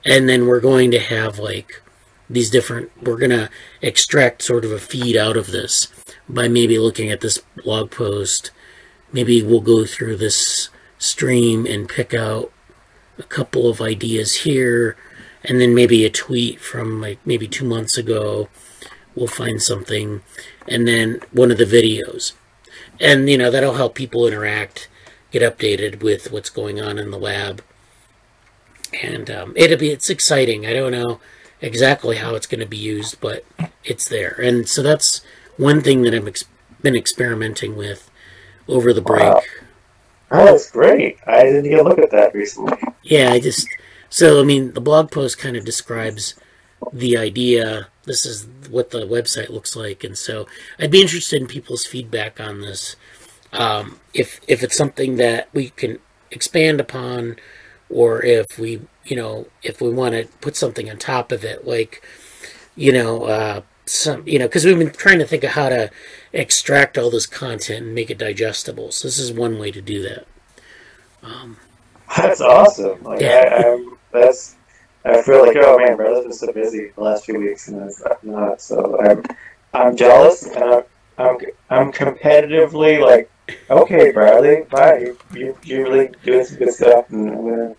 And then we're going to have like these different, we're going to extract sort of a feed out of this by maybe looking at this blog post. Maybe we'll go through this stream and pick out a couple of ideas here, and then maybe a tweet from like maybe 2 months ago. We'll find something, and then one of the videos. And, you know, that'll help people interact, get updated with what's going on in the lab. And it's exciting. I don't know exactly how it's going to be used, but it's there. And so that's one thing that I've been experimenting with over the break. Wow. Oh, that's great. I didn't get a look at that recently. Yeah, so, I mean, the blog post kind of describes the idea. This is what the website looks like. And so I'd be interested in people's feedback on this. If it's something that we can expand upon, or if we, you know, if we want to put something on top of it, like, you know, because we've been trying to think of how to extract all this content and make it digestible. So this is one way to do that. That's awesome. Like, yeah. I feel like, oh man, brother's been so busy the last few weeks, and it's not. So I'm jealous, and I'm competitively like, okay, Bradley, bye. You're really doing some good stuff, and I'm gonna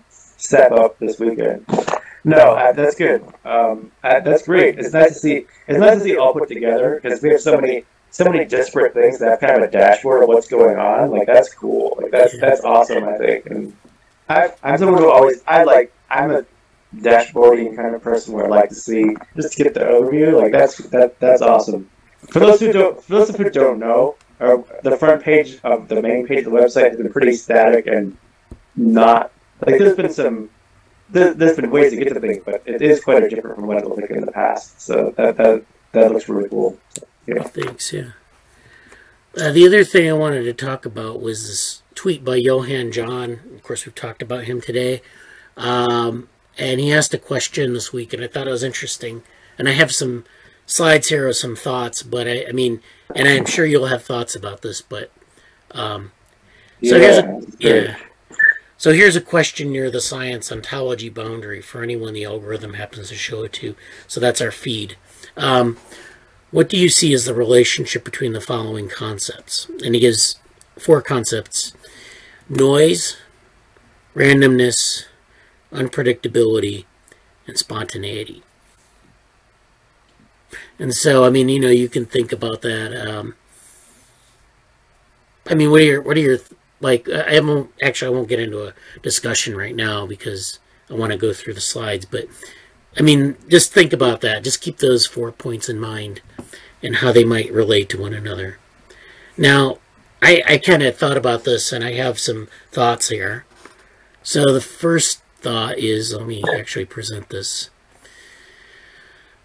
step up this weekend. No, that's good. That's great. It's nice to see. It's nice to see it all put together, because we have so many so many disparate things that have kind of a dashboard of what's going on. Like that's cool. Like that's awesome. I think. And I'm someone who always I'm a dashboarding kind of person where I like to see just to get the overview. Like that's awesome. For those who don't know, the front page of the main page of the website has been pretty static and not like there's been ways to get to things, but it is quite a different from what it looked like in the past. So that looks really cool. Yeah. Thanks. Yeah. The other thing I wanted to talk about was this tweet by Johan John. Of course, we've talked about him today. And he asked a question this week, and I thought it was interesting. And I have some slides here with some thoughts, but I mean, and I'm sure you'll have thoughts about this, but So here's a question near the science ontology boundary for anyone the algorithm happens to show it to. So that's our feed. What do you see as the relationship between the following concepts? And he gives 4 concepts: noise, randomness, unpredictability, and spontaneity. And so, I mean, you know, you can think about that. I mean, what are your like? I won't get into a discussion right now because I want to go through the slides. But I mean, just think about that. Just keep those 4 points in mind and how they might relate to one another. Now, I kind of thought about this, and I have some thoughts here. So the first thought is, let me actually present this.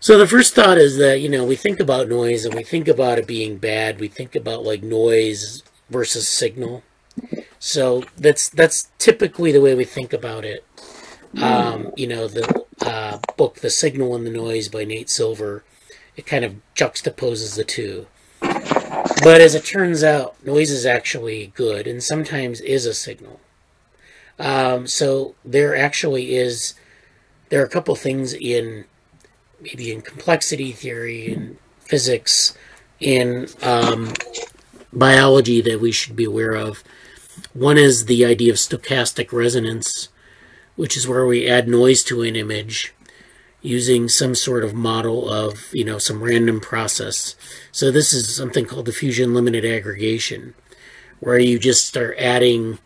So the first thought is that, you know, we think about noise and we think about it being bad. We think about like noise versus signal. So that's typically the way we think about it. You know, the book The Signal and the Noise by Nate Silver, it kind of juxtaposes the two. But as it turns out, noise is actually good and sometimes is a signal. So there are a couple things maybe in complexity theory, in physics, in biology that we should be aware of. One is the idea of stochastic resonance, which is where we add noise to an image using some sort of model of, you know, some random process. So this is something called diffusion limited aggregation, where you just start adding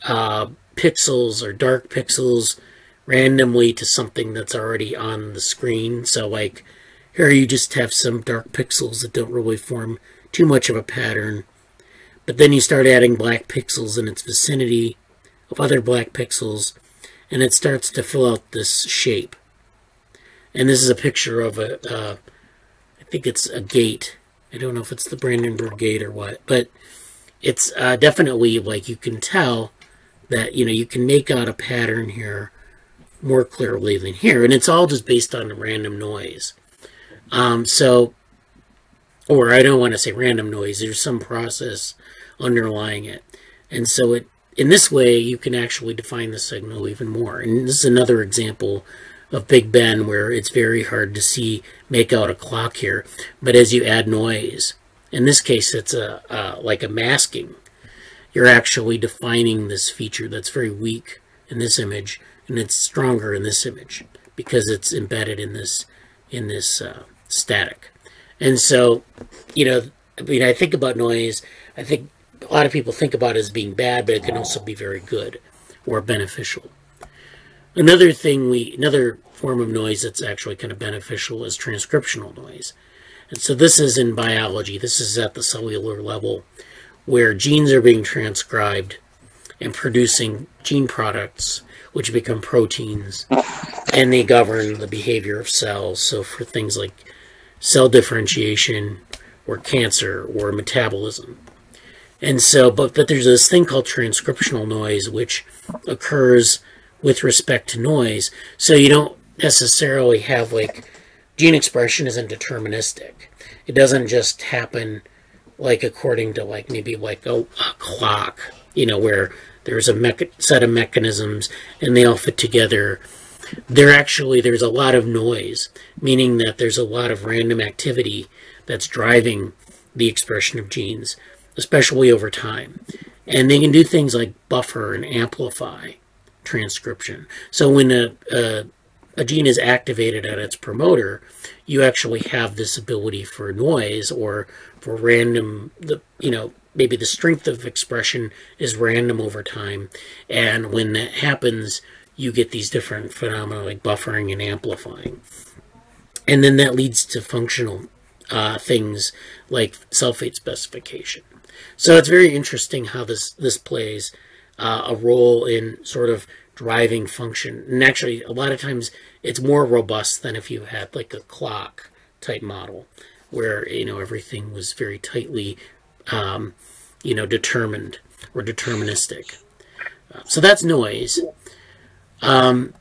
pixels or dark pixels randomly to something that's already on the screen. So like here you just have some dark pixels that don't really form too much of a pattern. But then you start adding black pixels in its vicinity of other black pixels, and it starts to fill out this shape. And this is a picture of I think it's a gate. I don't know if it's the Brandenburg Gate or what, but it's definitely, like, you can tell that, you know, you can make out a pattern here more clearly than here, and it's all just based on random noise. Or I don't want to say random noise, there's some process underlying it. And so in this way, you can actually define the signal even more. And this is another example of Big Ben where it's very hard to make out a clock here. But as you add noise, in this case, it's like a masking. You're actually defining this feature that's very weak in this image, and it's stronger in this image because it's embedded in this static. And so, you know, I mean, I think about noise, I think a lot of people think about it as being bad, but it can also be very good or beneficial. Another form of noise that's actually kind of beneficial is transcriptional noise. And so this is in biology. This is at the cellular level where genes are being transcribed and producing gene products, which become proteins, and they govern the behavior of cells. So for things like cell differentiation or cancer or metabolism. And so, but there's this thing called transcriptional noise, which occurs with respect to noise. So you don't necessarily have, like, gene expression isn't deterministic. It doesn't just happen like according to like maybe like a clock, you know, where there's a set of mechanisms and they all fit together. There's a lot of noise, meaning that there's a lot of random activity that's driving the expression of genes, especially over time. And they can do things like buffer and amplify transcription. So when a a gene is activated at its promoter, you actually have this ability for noise or for random, maybe the strength of expression is random over time. And when that happens, you get these different phenomena like buffering and amplifying. And then that leads to functional things like sulfate specification. So it's very interesting how this plays a role in sort of driving function. And actually, a lot of times it's more robust than if you had like a clock type model where, everything was very tightly, determined or deterministic. So that's noise. And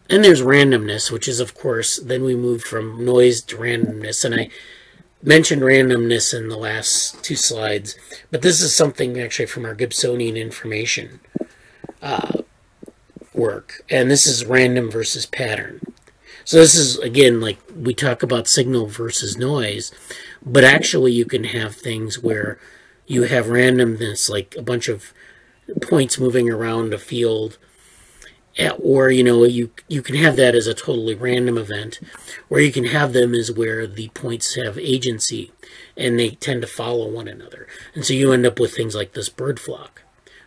there's randomness, which is, of course, then we move from noise to randomness. And I mentioned randomness in the last 2 slides, but this is something actually from our Gibsonian information work. And this is random versus pattern. So this is, again, like we talk about signal versus noise, but actually you can have things where you have randomness, like a bunch of points moving around a field, or, you can have that as a totally random event, or you can have them as where the points have agency and they tend to follow one another. And so you end up with things like this bird flock,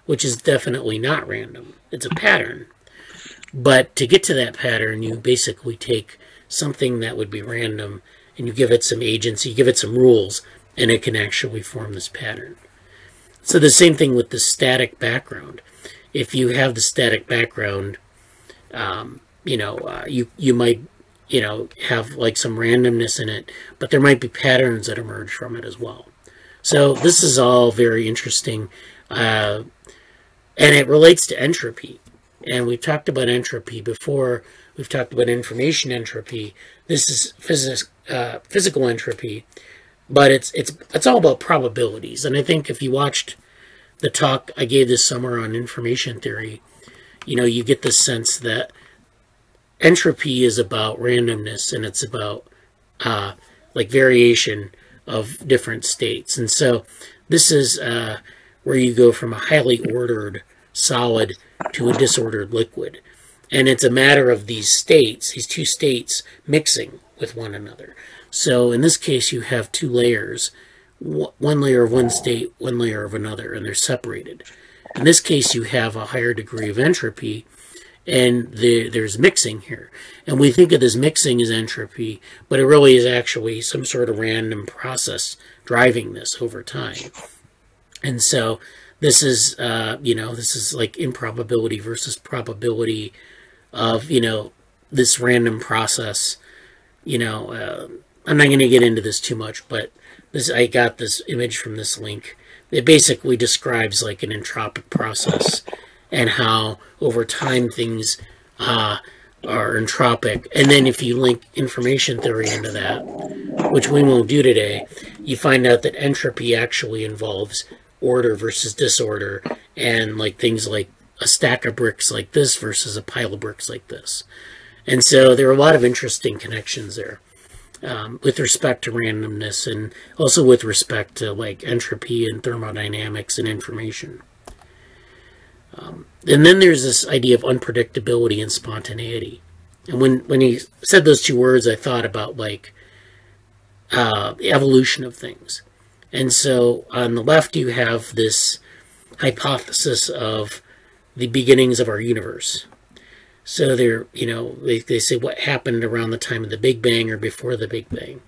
which is definitely not random. It's a pattern. But to get to that pattern, you basically take something that would be random and you give it some agency, give it some rules, and it can actually form this pattern. So the same thing with the static background. If you have the static background, you might, have like some randomness in it, but there might be patterns that emerge from it as well. So this is all very interesting, and it relates to entropy. And we've talked about entropy before. We've talked about information entropy. This is physical entropy, but it's all about probabilities. And I think if you watched the talk I gave this summer on information theory, you get the sense that entropy is about randomness and it's about like variation of different states. And so this is where you go from a highly ordered solid to a disordered liquid. And it's a matter of these states, these 2 states mixing with one another. So in this case, you have 2 layers, one layer of one state, one layer of another, and they're separated. In this case, you have a higher degree of entropy, and there's mixing here. And we think of this mixing as entropy, but it really is actually some sort of random process driving this over time. And so this is, this is like improbability versus probability of, this random process. I'm not going to get into this too much, but I got this image from this link. It basically describes like an entropic process and how over time things are entropic. And then if you link information theory into that, which we won't do today, you find out that entropy actually involves order versus disorder, and like things like a stack of bricks like this versus a pile of bricks like this. And so there are a lot of interesting connections there with respect to randomness and also with respect to like entropy and thermodynamics and information. And then there's this idea of unpredictability and spontaneity. And when he said those 2 words, I thought about like the evolution of things. And so on the left, you have this hypothesis of the beginnings of our universe. So they're, they say what happened around the time of the Big Bang or before the Big Bang.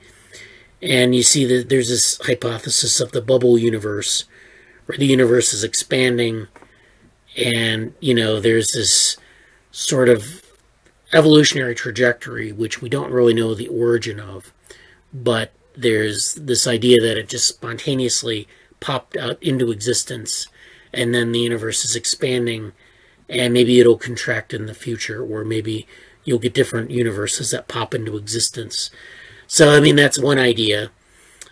And you see that there's this hypothesis of the bubble universe, where the universe is expanding. And, there's this sort of evolutionary trajectory, which we don't really know the origin of, but there's this idea that it just spontaneously popped out into existence, and then the universe is expanding, and maybe it'll contract in the future, or maybe you'll get different universes that pop into existence. So, I mean, that's one idea.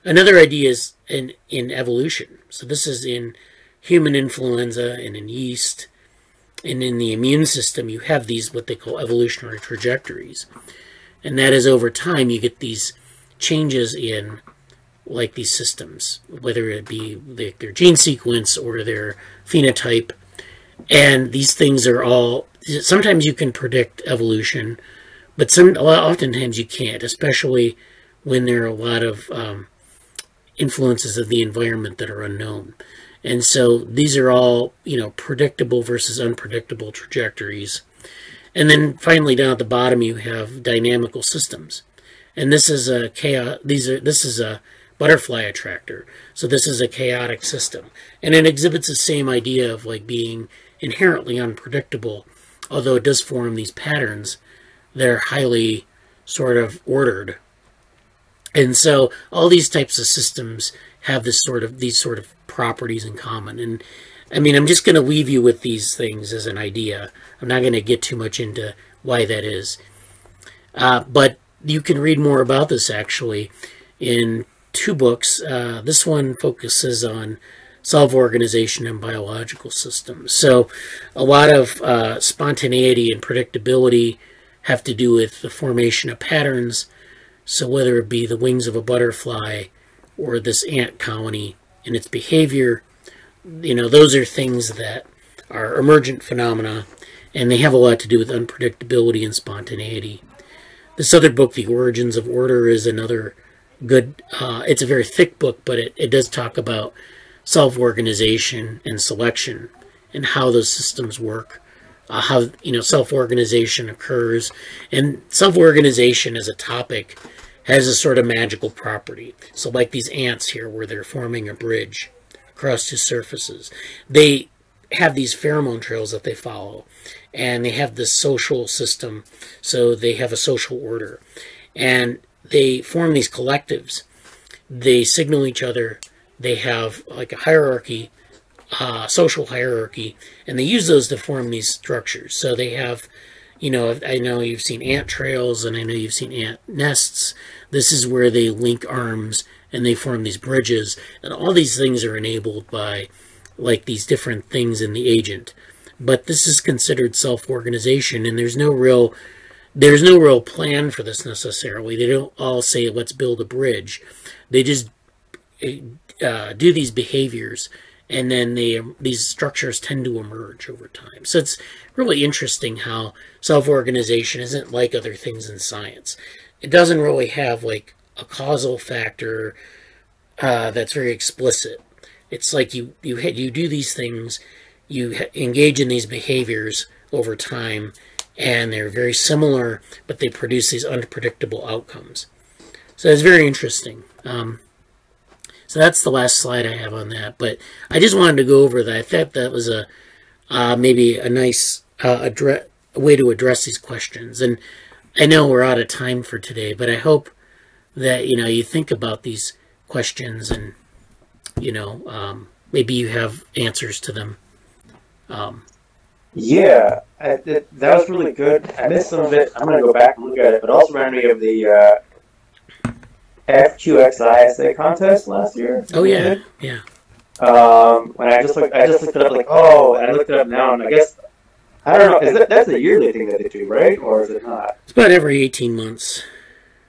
Another idea is in evolution. So this is in human influenza and in yeast, and in the immune system, you have these, what they call evolutionary trajectories. And that is over time, you get these changes in like these systems, whether it be their gene sequence or their phenotype. And these things are all, sometimes you can predict evolution, But oftentimes you can't, especially when there are a lot of influences of the environment that are unknown. And so these are all, predictable versus unpredictable trajectories. And then finally down at the bottom you have dynamical systems. And this is a this is a butterfly attractor. So this is a chaotic system. And it exhibits the same idea of like being inherently unpredictable, although it does form these patterns that are highly sort of ordered. And so all these types of systems have these sort of properties in common. And I mean, I'm just going to leave you with these things as an idea. I'm not going to get too much into why that is. But you can read more about this actually in 2 books. This one focuses on self-organization and biological systems. So a lot of spontaneity and predictability have to do with the formation of patterns. So whether it be the wings of a butterfly or this ant colony and its behavior, those are things that are emergent phenomena, and they have a lot to do with unpredictability and spontaneity. This other book, The Origins of Order, is another good, it's a very thick book, but it does talk about self-organization and selection and how those systems work, how self-organization occurs. And self-organization as a topic has a sort of magical property. So like these ants here where they're forming a bridge across 2 surfaces, they have these pheromone trails that they follow, and they have this social system, so they have a social order, and they form these collectives. They signal each other. They have like a hierarchy, social hierarchy, and they use those to form these structures. So they have, I know you've seen ant trails, and I know you've seen ant nests. This is where they link arms and they form these bridges, and all these things are enabled by like these different things in the agent. But this is considered self-organization, and there's no real plan for this necessarily. They don't all say, let's build a bridge. They just do these behaviors, and then these structures tend to emerge over time. So it's really interesting how self-organization isn't like other things in science. It doesn't really have like a causal factor that's very explicit. It's like you do these things, you engage in these behaviors over time, and they're very similar, but they produce these unpredictable outcomes. So it's very interesting. So that's the last slide I have on that. But I just wanted to go over that. I thought that was maybe a nice way to address these questions. And I know we're out of time for today, but I hope that you think about these questions, and maybe you have answers to them. Yeah, that was really good. I missed some of it. I'm going to go back and look at it, but also reminded me of the FQXI essay contest last year. Oh yeah, yeah. When I just looked it up, like, oh, and I looked it up now, and I guess I don't know. That's a yearly thing that they do, right? Or is it not? It's about every 18 months.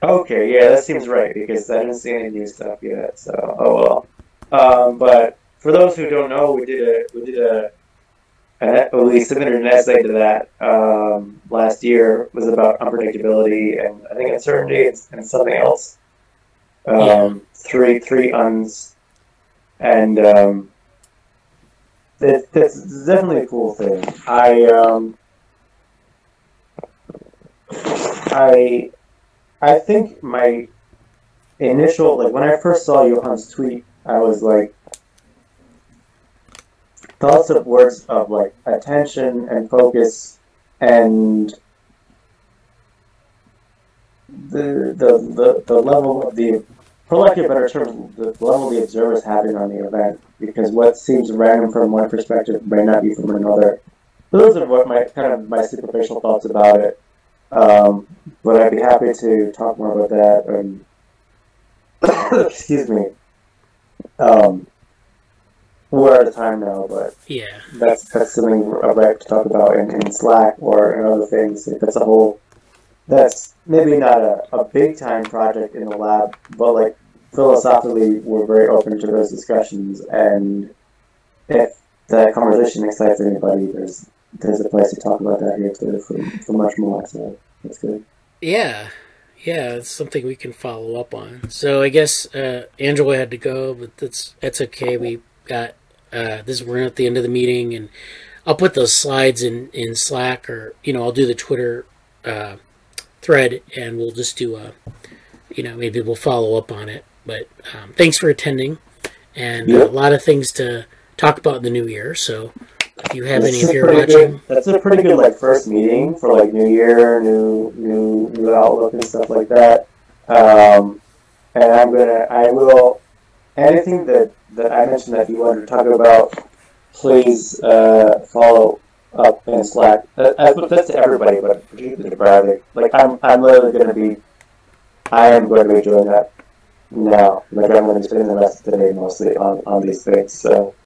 Okay, yeah, that seems right, because I didn't see any new stuff yet. So, oh well. But for those who don't know, we submitted an essay to that last year. It was about unpredictability and I think uncertainty and something else. Three uns, and that's definitely a cool thing. I think my initial, like when I first saw Johan's tweet, I was like, thoughts of words of like attention and focus and the level of the, for lack of a better term, the level the observer is having on the event, because what seems random from one perspective may not be from another. Those are what my superficial thoughts about it. But I'd be happy to talk more about that. And excuse me. We're out of time now, but yeah, that's something I'd like to talk about in Slack or in other things. If it's a whole, that's maybe not a big time project in the lab, but like philosophically, we're very open to those discussions. And if that conversation excites anybody, there's a place to talk about that here too for much more. So that's good. Yeah, yeah, it's something we can follow up on. So I guess Angela had to go, but that's okay. We got this. We're at the end of the meeting, and I'll put those slides in Slack, or I'll do the Twitter thread, and we'll just do a maybe we'll follow up on it. But thanks for attending, and a lot of things to talk about in the new year. So if you have any, if you're watching, that's a pretty good first meeting for New Year, new outlook and stuff like that. And I will anything that I mentioned that you wanted to talk about, please follow up in Slack. That's to everybody, but particularly to Bradley. I'm literally going to be. I am going to be doing that now. I'm going to be spending the rest of the day mostly on these things. So